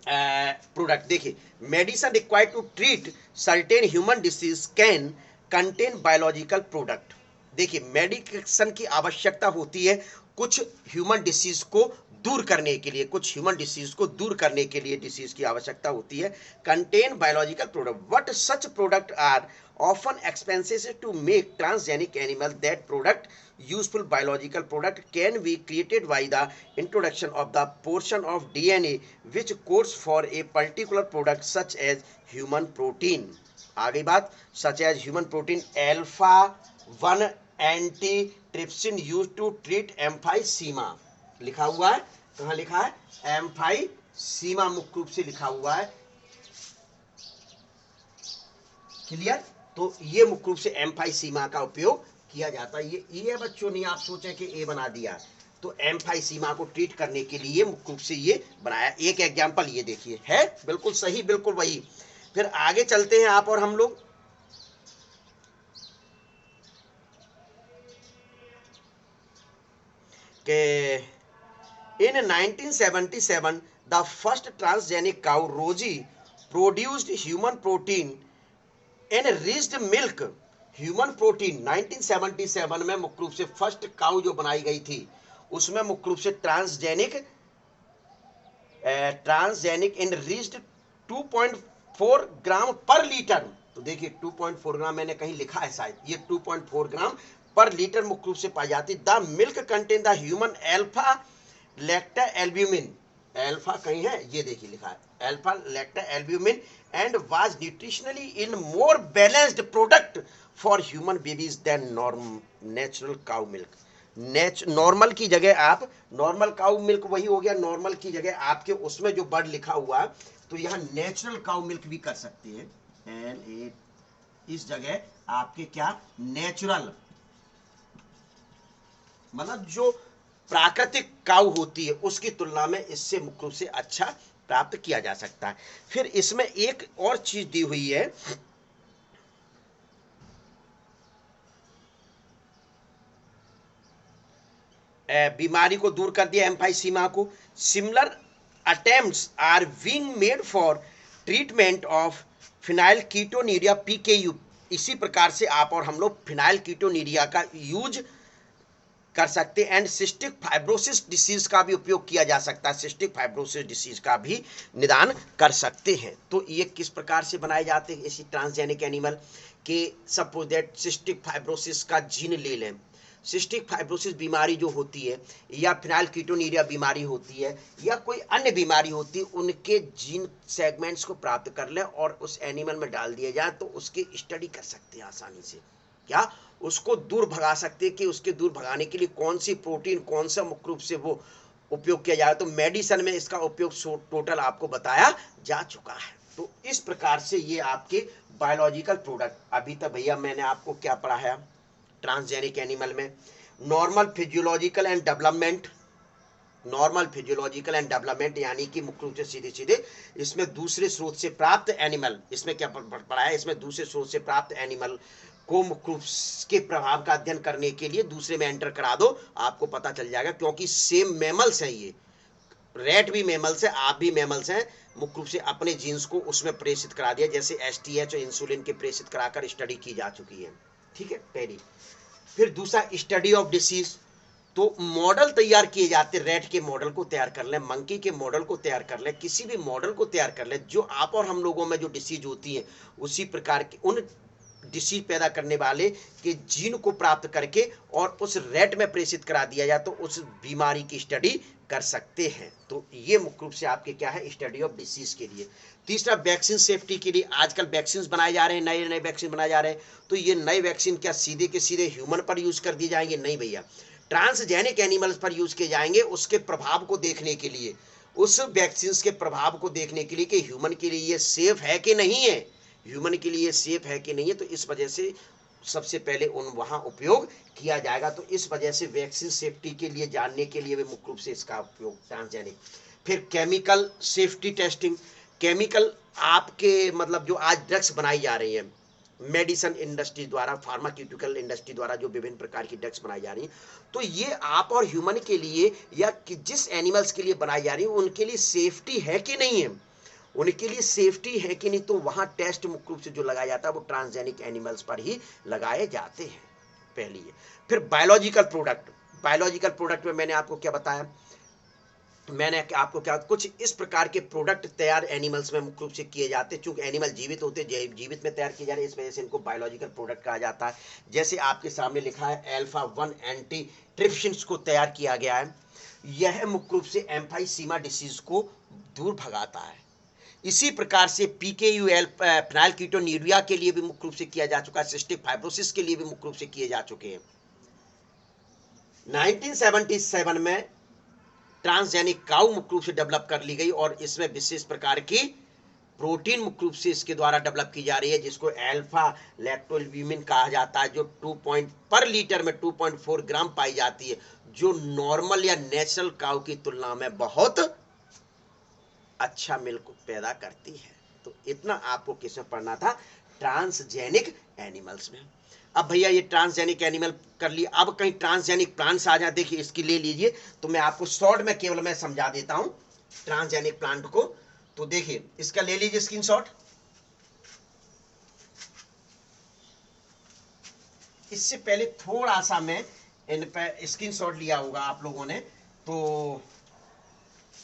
प्रोडक्ट। देखिए, medicine required to treat certain human disease can contain biological product. देखिए, मेडिकेशन की आवश्यकता होती है कुछ ह्यूमन डिसीज को दूर करने के लिए, कुछ ह्यूमन डिसीज को दूर करने के लिए डिसीज की आवश्यकता होती है। Contain biological product, what such product are often expenses to make transgenic animal. That product, useful biological product, can be created by the introduction of the portion of DNA which codes for a particular product such as human protein. आगे बात, such as human protein alpha 1 antitrypsin used to treat emphysema. लिखा हुआ है, कहाँ लिखा है? Emphysema मुख्य रूप से लिखा हुआ है। क्लियर? तो ये मुख्य रूप से एम्फाइसीमा का उपयोग किया जाता है। ये बच्चों नहीं आप सोचें कि ए बना दिया, तो एम्फाइसीमा को ट्रीट करने के लिए मुख्य रूप से ये बनाया। एक एग्जांपल ये देखिए, है बिल्कुल सही, बिल्कुल वही। फिर आगे चलते हैं आप और हम लोग। के इन 1977 द फर्स्ट ट्रांसजेनिक काउ रोजी produced human protein enriched milk. Human protein 1977 में मुख्य रूप से फर्स्ट काउ जो बनाई गई थी, उसमें मुख्य रूप से ट्रांसजेनिक एनरिच्ड 2.4 ग्राम पर लीटर। तो देखिए 2.4 ग्राम मैंने कहीं लिखा है शायद, ये 2.4 ग्राम पर लीटर मुख्य रूप से पाई जाती। The milk contain the human alpha lactalbumin, alpha कहीं है, ये देखिए लिखा है alpha lactalbumin, and was nutritionally in more balanced product for human babies than natural cow milk. Normal की जगह आप, नॉर्मल काउ मिल्क वही हो गया, नॉर्मल की जगह आपके उसमें जो वर्ड लिखा हुआ तो यहाँ नेचुरल काउ मिल्क भी कर सकते हैं। NA इस जगह आपके क्या, नेचुरल, मतलब जो प्राकृतिक काउ होती है उसकी तुलना में इससे मुख्य रूप से अच्छा प्राप्त किया जा सकता है। फिर इसमें एक और चीज दी हुई है, बीमारी को दूर कर दिया एम्फाइसीमा को। Similar attempts are being made for treatment of phenylketonuria PKU। इसी प्रकार से आप और हम लोग फिनाइल कीटोनीरिया का यूज कर सकते हैं। एंड सिस्टिक फाइब्रोसिस डिसीज का भी उपयोग किया जा सकता है, सिस्टिक फाइब्रोसिस डिसीज का भी निदान कर सकते हैं। तो ये किस प्रकार से बनाए जाते हैं इसी ट्रांसजेनिक एनिमल के, सपोज दैट सिस्टिक फाइब्रोसिस का जीन ले लें, सिस्टिक फाइब्रोसिस बीमारी जो होती है, या फिनाइल कीटोनीरिया बीमारी होती है, या कोई अन्य बीमारी होती है, उनके जीन सेगमेंट्स को प्राप्त कर लें और उस एनिमल में डाल दिया जाए तो उसकी स्टडी कर सकते हैं आसानी से। क्या उसको दूर भगा सकते हैं कि उसके दूर भगाने के लिए कौन सी प्रोटीन, कौन सा मुख्य रूप से वो उपयोग किया जाए। तो मेडिसिन में इसका उपयोग टोटल आपको बताया जा चुका है। तो इस प्रकार से ये आपके बायोलॉजिकल प्रोडक्ट, अभी तक भैया मैंने आपको क्या पढ़ाया ट्रांसजेनिक एनिमल में, normal physiological and development, normal physiological and development यानी कि मुख्य रूप से सीधे सीधे इसमें दूसरे स्रोत से प्राप्त एनिमल, इसमें क्या पढ़ा है, इसमें दूसरे स्रोत से प्राप्त एनिमल को मुख्य रूप के प्रभाव का अध्ययन करने के लिए दूसरे में एंटर करा दो, आपको पता चल जाएगा। क्योंकि सेम मैमल्स हैं, ये रैट भी मैमल्स है, आप भी मैमल्स हैं, मुख्य रूप से अपने जीन्स को उसमें प्रेषित करा दिया, जैसे STH और इंसुलिन के प्रेषित कराकर स्टडी की जा चुकी है। ठीक है, पहली। फिर दूसरा स्टडी ऑफ डिसीज, तो मॉडल तैयार किए जाते, रैट के मॉडल को तैयार कर लें, मंकी के मॉडल को तैयार कर लें, किसी भी मॉडल को तैयार कर लें जो आप और हम लोगों में जो डिसीज होती है उसी प्रकार की उन डिसीज पैदा करने वाले के जीन को प्राप्त करके और उस रैट में प्रेषित करा दिया जाए तो उस बीमारी की स्टडी कर सकते हैं। तो ये मुख्य रूप से आपके क्या है, स्टडी ऑफ डिसीज के लिए। तीसरा वैक्सीन सेफ्टी के लिए, आजकल वैक्सीन बनाए जा रहे हैं, नए नए वैक्सीन बनाए जा रहे हैं। तो ये नए वैक्सीन क्या सीधे के सीधे ह्यूमन पर यूज कर दिए जाएंगे? नहीं भैया, ट्रांसजेनिक एनिमल्स पर यूज किए जाएंगे, उसके प्रभाव को देखने के लिए, उस वैक्सीन के प्रभाव को देखने के लिए कि ह्यूमन के लिए ये सेफ है कि नहीं है, ह्यूमन के लिए सेफ है कि नहीं है। तो इस वजह से सबसे पहले उन वहां उपयोग किया जाएगा। तो इस वजह से वैक्सीन सेफ्टी के लिए जानने के लिए वे मुख्य रूप से इसका उपयोग ट्रांसजेनिक। फिर केमिकल सेफ्टी टेस्टिंग, केमिकल आपके मतलब जो आज ड्रग्स बनाई जा रही हैं मेडिसिन इंडस्ट्री द्वारा, फार्मास्यूटिकल इंडस्ट्री द्वारा जो विभिन्न प्रकार की ड्रग्स बनाई जा रही हैं, तो ये आप और ह्यूमन के लिए या जिस एनिमल्स के लिए बनाई जा रही है उनके लिए सेफ्टी है कि नहीं है, उनके लिए सेफ्टी है कि नहीं। तो वहां टेस्ट मुख्य रूप से जो लगाया जाता है वो ट्रांसजेनिक एनिमल्स पर ही लगाए जाते हैं, पहली है। फिर बायोलॉजिकल प्रोडक्ट, बायोलॉजिकल प्रोडक्ट में मैंने आपको क्या बताया, मैंने आपको क्या कुछ इस प्रकार के प्रोडक्ट तैयार एनिमल्स में मुख्य रूप से किए जाते हैं। चूंकि एनिमल जीवित होते हैं, जीवित में तैयार किए जा रहे हैं, इस वजह से इनको बायोलॉजिकल प्रोडक्ट कहा जाता है। जैसे आपके सामने लिखा है अल्फा 1 एंटी ट्रिप्सिन्स को तैयार किया गया है। यह मुख्य रूप से एम्फाइसीमा डिसीज को दूर भगाता है। इसी प्रकार से पीकेयूएल फिनाइलकीटोन्यूरिया के लिए भी मुख्य रूप से किया जा चुका है। सिस्टिक फाइब्रोसिस के लिए भी मुख्य रूप से किए जा चुके हैं। 1977 में ट्रांसजेनिक काउ मुख्य रूप से डेवलप कर ली गई और इसमें विशेष प्रकार की प्रोटीन मुख्य रूप से इसके द्वारा डेवलप की जा रही है, जिसको अल्फा लैक्टोल्ब्यूमिन कहा जाता है, जो 2 पर लीटर में 2.4 ग्राम पाई जाती है, जो नॉर्मल या नेचुरल काउ की तुलना में बहुत अच्छा मिल्क पैदा करती है। तो इतना आपको किसमें पढ़ना था, ट्रांसजेनिक एनिमल्स में। अब भैया ये ट्रांसजेनिक एनिमल कर लिया, अब कहीं ट्रांसजेनिक प्लांट्स आ जाए, देखिए इसकी ले लीजिए, तो मैं आपको शॉर्ट में केवल मैं समझा देता हूं ट्रांसजेनिक प्लांट को। तो देखिए इसका ले लीजिए स्क्रीनशॉट। इससे पहले थोड़ा सा मैं इन पे स्क्रीनशॉट लिया होगा आप लोगों ने, तो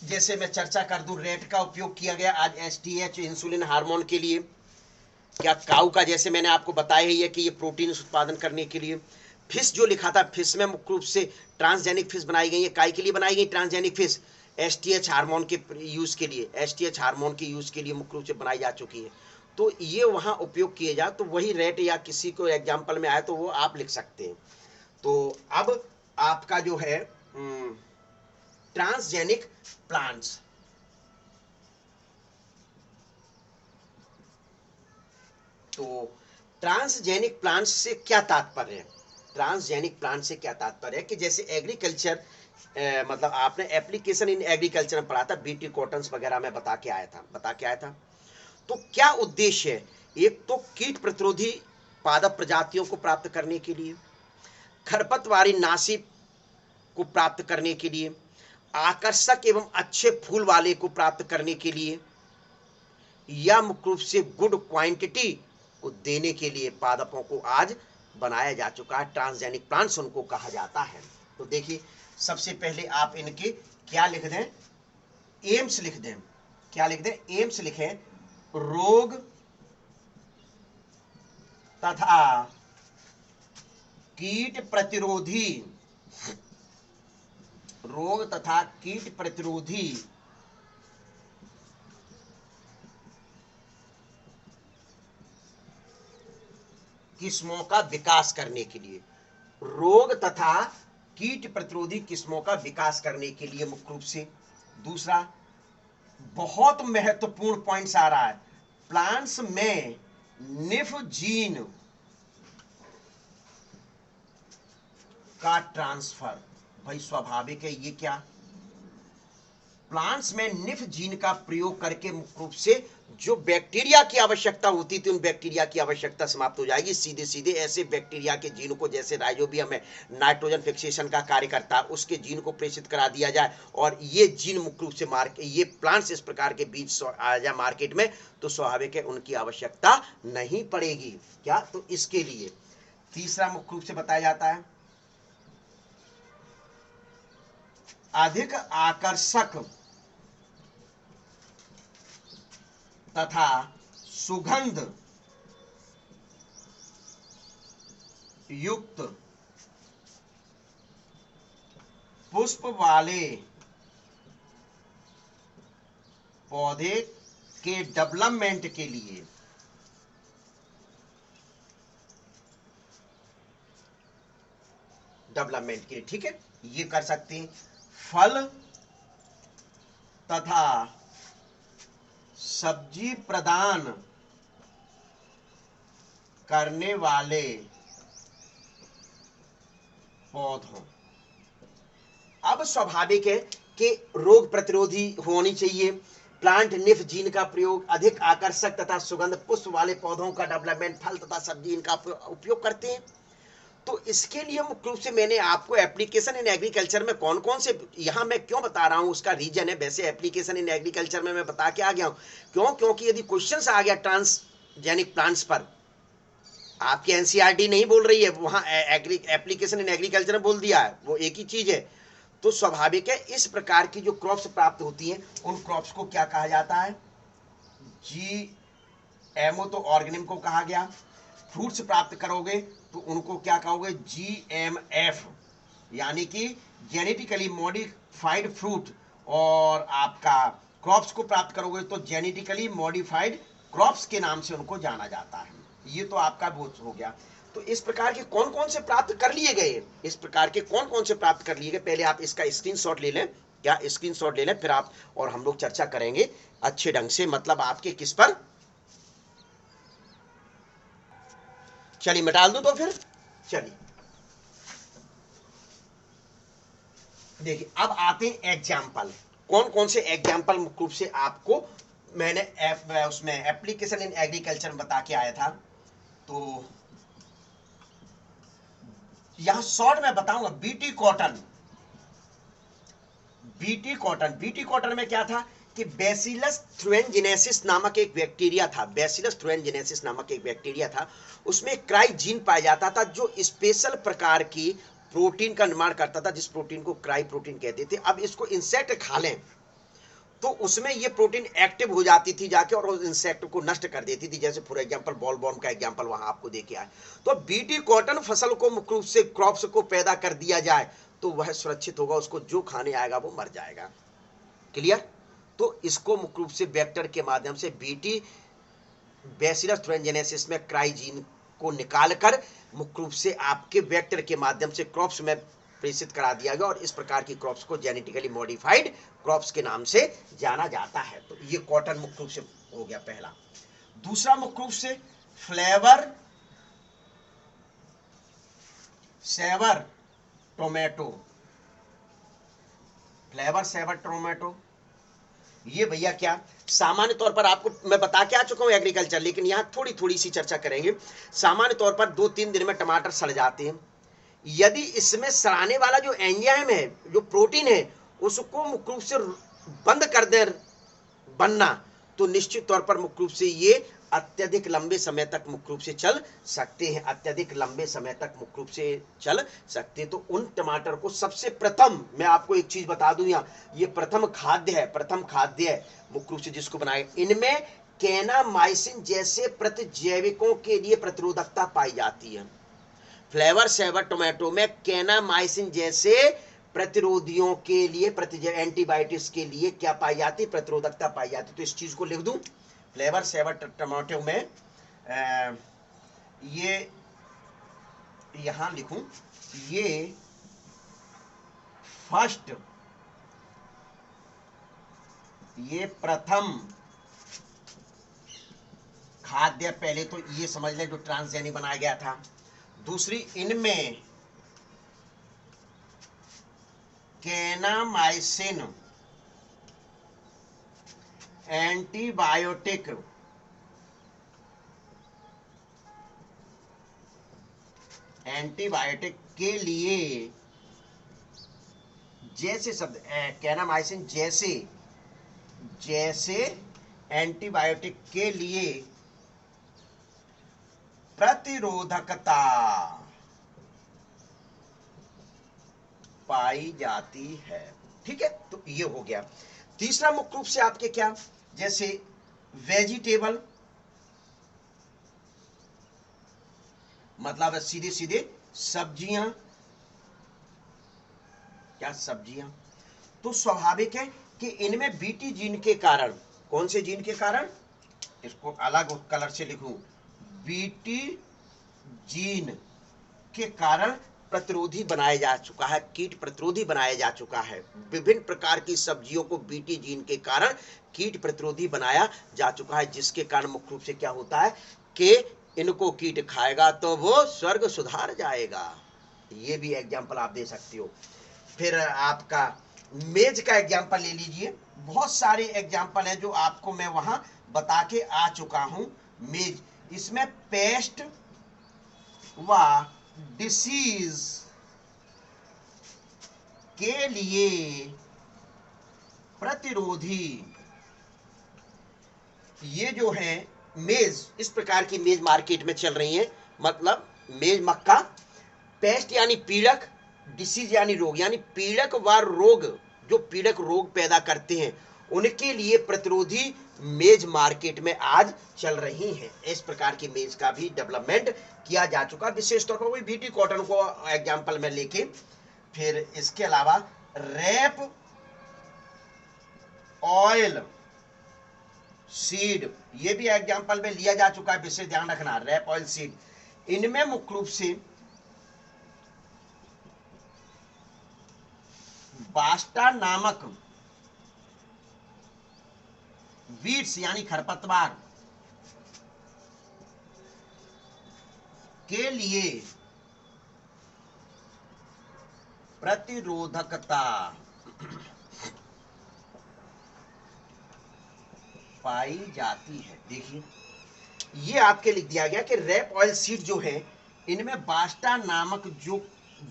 जैसे मैं चर्चा कर दूं, रेट का उपयोग किया गया आज एसटीएच इंसुलिन हार्मोन के लिए। क्या काऊ का, जैसे मैंने आपको बताया ही है कि ये प्रोटीन उत्पादन करने के लिए। फिश जो लिखा था, फिश में मुख्य रूप से ट्रांसजेनिक फिश बनाई गई है। काय के लिए बनाई गई ट्रांसजेनिक फिश, एसटीएच हार्मोन के यूज के लिए, एसटीएच हार्मोन के यूज के लिए मुख्य रूप से बनाई जा चुकी है। तो ये वहां उपयोग किए जा, तो वही रेट या किसी को एग्जाम्पल में आए तो वो आप लिख सकते हैं। तो अब आपका जो है ट्रांसजेनिक प्लांट्स, तो ट्रांसजेनिक प्लांट्स से क्या तात्पर्य है, ट्रांसजेनिक प्लांट से क्या तात्पर्य है कि जैसे एग्रीकल्चर, मतलब आपने एप्लीकेशन इन एग्रीकल्चर में पढ़ा था, बीटी कॉटन्स वगैरह में बता के आया था। तो क्या उद्देश्य है, एक तो कीट प्रतिरोधी पादप प्रजातियों को प्राप्त करने के लिए, खरपतवारी नाशी को प्राप्त करने के लिए, आकर्षक एवं अच्छे फूल वाले को प्राप्त करने के लिए, या मुख्य रूप से गुड क्वांटिटी को देने के लिए पादपों को आज बनाया जा चुका है। ट्रांसजेनिक प्लांट्स उनको कहा जाता है। तो देखिए सबसे पहले आप इनके क्या लिख दें, एम्स लिख दें। क्या लिख दें, एम्स लिखें, रोग तथा कीट प्रतिरोधी, रोग तथा कीट प्रतिरोधी किस्मों का विकास करने के लिए, रोग तथा कीट प्रतिरोधी किस्मों का विकास करने के लिए मुख्य रूप से। दूसरा बहुत महत्वपूर्ण पॉइंट्स आ रहा है, प्लांट्स में निफ जीन का ट्रांसफर। भाई स्वाभाविक है, ये क्या, प्लांट्स में निफ जीन का प्रयोग करके मुख्य रूप से जो बैक्टीरिया की आवश्यकता होती थी, उन बैक्टीरिया की आवश्यकता समाप्त हो जाएगी। सीधे सीधे ऐसे बैक्टीरिया के जीन को, जैसे राइजोबियम में नाइट्रोजन फिक्सेशन का कार्य करता है, उसके जीन को प्रेषित करा दिया जाए और ये जीन मुख्य रूप से ये प्लांट्स इस प्रकार के बीज आ जाए मार्केट में, तो स्वाभाविक है उनकी आवश्यकता नहीं पड़ेगी। क्या, तो इसके लिए तीसरा मुख्य रूप से बताया जाता है, अधिक आकर्षक तथा सुगंध युक्त पुष्प वाले पौधे के डेवलपमेंट के लिए, ठीक है, ये कर सकते हैं। फल तथा सब्जी प्रदान करने वाले पौधों। अब स्वाभाविक है कि रोग प्रतिरोधी होनी चाहिए, प्लांट निफ जीन का प्रयोग, अधिक आकर्षक तथा सुगंध पुष्प वाले पौधों का डेवलपमेंट, फल तथा सब्जी इनका उपयोग करते हैं। तो इसके लिए मुख्य रूप से मैंने आपको एप्लीकेशन इन एग्रीकल्चर में कौन कौन से, यहां मैं क्यों बता रहा हूं उसका रीजन है। वैसे एप्लीकेशन इन एग्रीकल्चर में मैं बता के आ गया हूं, क्यों, क्योंकि यदि क्वेश्चंस आ गया ट्रांसजेनिक प्लांट्स पर, आपकी एनसीईआरटी नहीं बोल रही है, वहां एप्लीकेशन इन एग्रीकल्चर ने बोल दिया है, वो एक ही चीज है। तो स्वाभाविक है इस प्रकार की जो क्रॉप्स प्राप्त होती हैं उन क्रॉप्स को क्या कहा जाता है, जीएमओ तो ऑर्गेनिम को कहा गया। फ्रूट्स प्राप्त करोगे तो उनको क्या कहोगे, जीएमएफ, यानी कि जेनेटिकली मॉडिफाइड फ्रूट। और आपका क्रॉप्स को प्राप्त करोगे तो जेनेटिकली मॉडिफाइड क्रॉप्स के नाम से उनको जाना जाता है। ये तो आपका बहुत हो गया। तो इस प्रकार के कौन कौन से प्राप्त कर लिए गए, इस प्रकार के कौन कौन से प्राप्त कर लिए गए, पहले आप इसका स्क्रीनशॉट ले लें, क्या स्क्रीनशॉट ले लें, फिर आप और हम लोग चर्चा करेंगे अच्छे ढंग से, मतलब आपके किस पर। चलिए मिटा दूं तो फिर, चलिए देखिए अब आते हैं एग्जाम्पल। कौन कौन से एग्जाम्पल मुख्य रूप से आपको मैंने उसमें एप्लीकेशन इन एग्रीकल्चर में बता के आया था। तो यहां शॉर्ट में बताऊंगा, बीटी कॉटन। बीटी कॉटन में क्या था कि बैसिलस थ्रुएनजेनेसिस नामक एक बैक्टीरिया था, बैसिलस थ्रुएनजेनेसिस नामक एक बैक्टीरिया था। उसमें क्राई जीन पाया जाता था जो स्पेशल प्रकार की प्रोटीन का निर्माण करता था, जिस प्रोटीन को क्राई प्रोटीन कहते थे। अब इसको इंसेक्ट खा लें तो उसमें ये प्रोटीन एक्टिव हो जाती थी जाके और उस इंसेक्ट को नष्ट कर देती थी, जैसे फॉर एग्जांपल बॉल बॉर्म का एग्जांपल वहां आपको देके आए। तो बीटी कॉटन फसल को मुख्य रूप से क्रॉप्स को पैदा कर दिया जाए तो वह सुरक्षित होगा, उसको जो खाने आएगा वो मर जाएगा। क्लियर। तो इसको मुख्य रूप से वेक्टर के माध्यम से बीटी बैसिलस थ्रुएनजेनेसिस में क्राइजीन को निकालकर मुख्य रूप से आपके वेक्टर के माध्यम से क्रॉप्स में प्रेषित करा दिया गया और इस प्रकार की क्रॉप्स को जेनेटिकली मॉडिफाइड क्रॉप्स के नाम से जाना जाता है। तो ये कॉटन मुख्य रूप से हो गया पहला। दूसरा मुख्य रूप से flavour saver tomato, flavour saver tomato. ये भैया क्या, सामान्य तौर पर आपको मैं बता के आ चुका हूं एग्रीकल्चर, लेकिन यहां थोड़ी थोड़ी सी चर्चा करेंगे। सामान्य तौर पर 2-3 दिन में टमाटर सड़ जाते हैं। यदि इसमें सड़ाने वाला जो एंजाइम है, जो प्रोटीन है, उसको मुख्य रूप से बंद कर दे बनना, तो निश्चित तौर पर मुख्य रूप से ये अत्यधिक लंबे समय तक मुख्य रूप से चल सकते हैं, अत्यधिक लंबे समय तक मुख्य रूप से चल सकते हैं। तो उन टमाटर को सबसे प्रथम मैं आपको एक चीज बता दूं, ये प्रथम खाद्य है, प्रथम खाद्य है मुख्य रूप से जिसको बनाए। इनमें कैनामाइसिन जैसे प्रतिजैविकों के लिए प्रतिरोधकता पाई जाती है। फ्लेवर सेवर टोमेटो में कैनामाइसिन जैसे प्रतिरोधियों के लिए, एंटीबायोटिक्स के लिए क्या पाई जाती, प्रतिरोधकता पाई जाती। तो इस चीज को लिख दूं, फ्लेवर सेवर टमाटो में ये यहां लिखूं, ये फर्स्ट, ये प्रथम खाद्य, पहले तो ये समझ लें जो ट्रांसजेनिक बनाया गया था। दूसरी, इनमें कैनामाइसिन एंटीबायोटिक के लिए, जैसे शब्द कैनामाइसिन जैसे एंटीबायोटिक के लिए प्रतिरोधकता पाई जाती है। ठीक है, तो ये हो गया। तीसरा मुख्य रूप से आपके क्या, जैसे वेजिटेबल, मतलब सीधे सीधे सब्जियां, क्या सब्जियां। तो स्वाभाविक है कि इनमें बीटी जीन के कारण, कौन से जीन के कारण, इसको अलग कलर से लिखूं, बीटी जीन के कारण प्रतिरोधी बनाया जा चुका है, कीट प्रतिरोधी बनाया जा चुका है। विभिन्न प्रकार की सब्जियों को बीटी जीन के कारण कीट प्रतिरोधी बनाया जा चुका है, जिसके कारण मुख्य रूप से क्या होता है कि इनको कीट खाएगा तो वो स्वर्ग सुधार जाएगा। ये भी एग्जाम्पल आप दे सकते हो। फिर आपका मेज का एग्जाम्पल ले लीजिए, बहुत सारे एग्जाम्पल हैं जो आपको मैं वहां बता के आ चुका हूं। मेज, इसमें पेस्ट व डिसीज के लिए प्रतिरोधी, ये जो है मेज, इस प्रकार की मेज मार्केट में चल रही हैं, मतलब मेज मक्खा, पेस्ट यानी पीड़क, डिसीज यानी रोग, यानी पीड़क व रोग, जो पीड़क रोग पैदा करते हैं उनके लिए प्रतिरोधी मेज मार्केट में आज चल रही हैं। इस प्रकार की मेज का भी डेवलपमेंट किया जा चुका, विशेष तौर पर वही बीटी कॉटन को एग्जाम्पल में लेके। फिर इसके अलावा रैप ऑयल सीड, ये भी एग्जाम्पल में लिया जा चुका है, विशेष ध्यान रखना। रैप ऑयल सीड, इनमें मुख्य रूप से बास्टा नामक वीड्स यानी खरपतवार के लिए प्रतिरोधकता पाई जाती है। देखिए ये आपके लिख दिया गया कि रैप ऑयल सीड जो है इनमें बास्टा नामक जो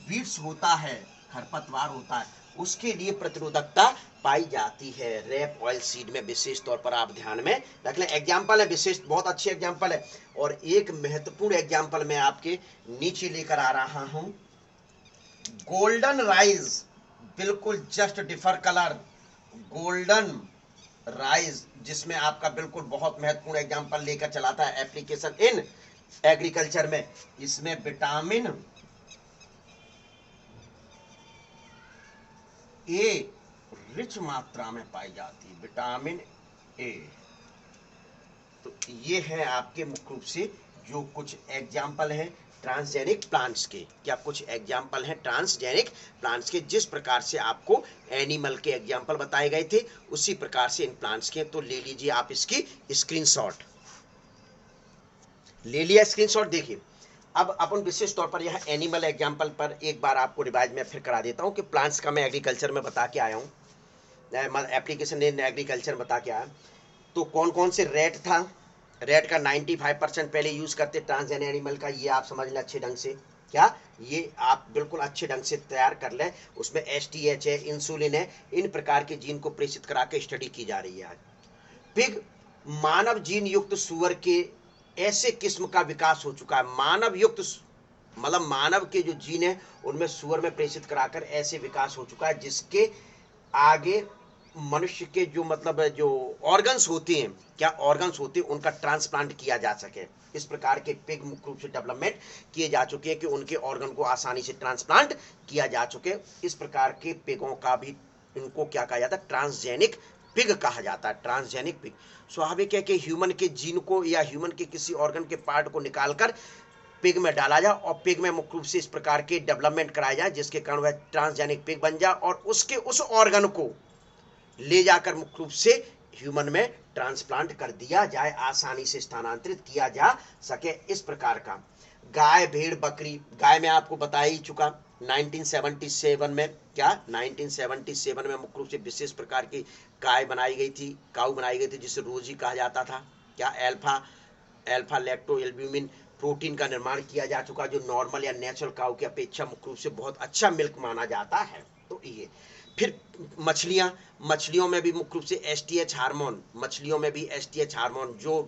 वीड्स होता है, खरपतवार होता है, उसके लिए प्रतिरोधकता पाई जाती है रैप ऑयल सीड में। विशेष तौर पर आप ध्यान में रख लें, एग्जाम्पल है विशेष, बहुत अच्छे एग्जाम्पल है। और एक महत्वपूर्ण एग्जाम्पल मैं आपके नीचे लेकर आ रहा हूं, गोल्डन राइस, बिल्कुल just differ colour, golden rice, जिसमें आपका बिल्कुल बहुत महत्वपूर्ण एग्जाम्पल लेकर चलाता है एप्लीकेशन इन एग्रीकल्चर में। इसमें विटामिन ए रिच मात्रा में पाई जाती है, विटामिन ए। तो ये है आपके मुख्य रूप से जो कुछ एग्जाम्पल हैं ट्रांसजेनिक प्लांट्स के। क्या कुछ एग्जाम्पल हैं ट्रांसजेनिक प्लांट्स के, जिस प्रकार से आपको एनिमल के एग्जाम्पल बताए गए थे उसी प्रकार से इन प्लांट्स के। तो ले लीजिए आप इसकी स्क्रीनशॉट, ले लिया स्क्रीनशॉट। देखिए अब अपन विशेष तौर पर यह एनिमल एग्जाम्पल पर एक बार आपको रिवाइज में फिर करा देता हूं कि प्लांट्स का मैं एग्रीकल्चर में बता के आया हूं, एप्लीकेशन इन एग्रीकल्चर बता के आया। तो कौन कौन से रेट था, रेट का 95% पहले यूज करते ट्रांसजेनिक एनिमल का, ये आप समझ लें अच्छे ढंग से। क्या ये आप बिल्कुल अच्छे ढंग से तैयार कर लें, उसमें एसटीएच है, इंसुलिन है, इन प्रकार के जीन को प्रेषित करा के स्टडी की जा रही है आज। पिग, मानव जीन युक्त सुअर के ऐसे किस्म का विकास हो चुका है, मानव युक्त मतलब मानव के जो जीन है उनमें सुअर में प्रेषित कराकर ऐसे विकास हो चुका है जिसके आगे मनुष्य के जो मतलब जो ऑर्गन्स होते हैं, क्या ऑर्गन्स होते हैं, उनका ट्रांसप्लांट किया जा सके। इस प्रकार के पिग मुख्य रूप से डेवलपमेंट किए जा चुके हैं कि उनके ऑर्गन को आसानी से ट्रांसप्लांट किया जा चुके। इस प्रकार के पिगों का भी, इनको क्या कहा जाता है, ट्रांसजेनिक पिग कहा जाता है, ट्रांसजेनिक पिग। स्वाभाविक है कि ह्यूमन के जीन को या ह्यूमन के किसी ऑर्गन के पार्ट को निकालकर पिग में डाला जाए और पिग में मुख्य रूप से इस प्रकार के डेवलपमेंट कराया जाए जिसके कारण वह ट्रांसजेनिक पिग बन जाए और उसके उस ऑर्गन को ले जाकर मुख्य रूप से ह्यूमन में ट्रांसप्लांट कर दिया जाए, आसानी से स्थानांतरित किया जा सके। इस प्रकार का गाय, भेड़, बकरी, गाय में आपको बता ही चुका 1977 में, क्या 1977 में मुख्य रूप से विशेष प्रकार की गाय बनाई गई थी, काऊ बनाई गई थी जिसे रोजी कहा जाता था। क्या अल्फा लैक्टो एल्ब्यूमिन प्रोटीन का निर्माण किया जा चुका जो नॉर्मल या नेचुरल काऊ की अपेक्षा मुख्य रूप से बहुत अच्छा मिल्क माना जाता है। तो ये फिर मछलियों में भी मुख्य रूप से एसटीएच हार्मोन, मछलियों में भी एसटीएच हार्मोन जो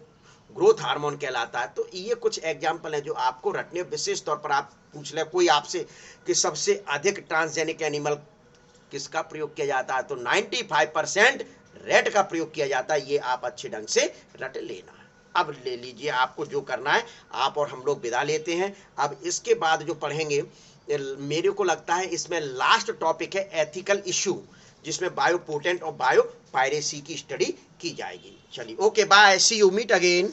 ग्रोथ हार्मोन कहलाता है। तो ये कुछ एग्जाम्पल है जो आपको रटने। विशेष तौर पर आप पूछ ले कोई आपसे कि सबसे अधिक ट्रांसजेनिक एनिमल किसका प्रयोग किया जाता है, तो 95% रेट का प्रयोग किया जाता है। ये आप अच्छे ढंग से रट लेना। अब ले लीजिए, आपको जो करना है आप और हम लोग विदा लेते हैं। अब इसके बाद जो पढ़ेंगे, मेरे को लगता है इसमें लास्ट टॉपिक है एथिकल इशू, जिसमें बायोपोटेंट और बायो पायरेसी की स्टडी की जाएगी। चलिए okay bye, see you, meet again.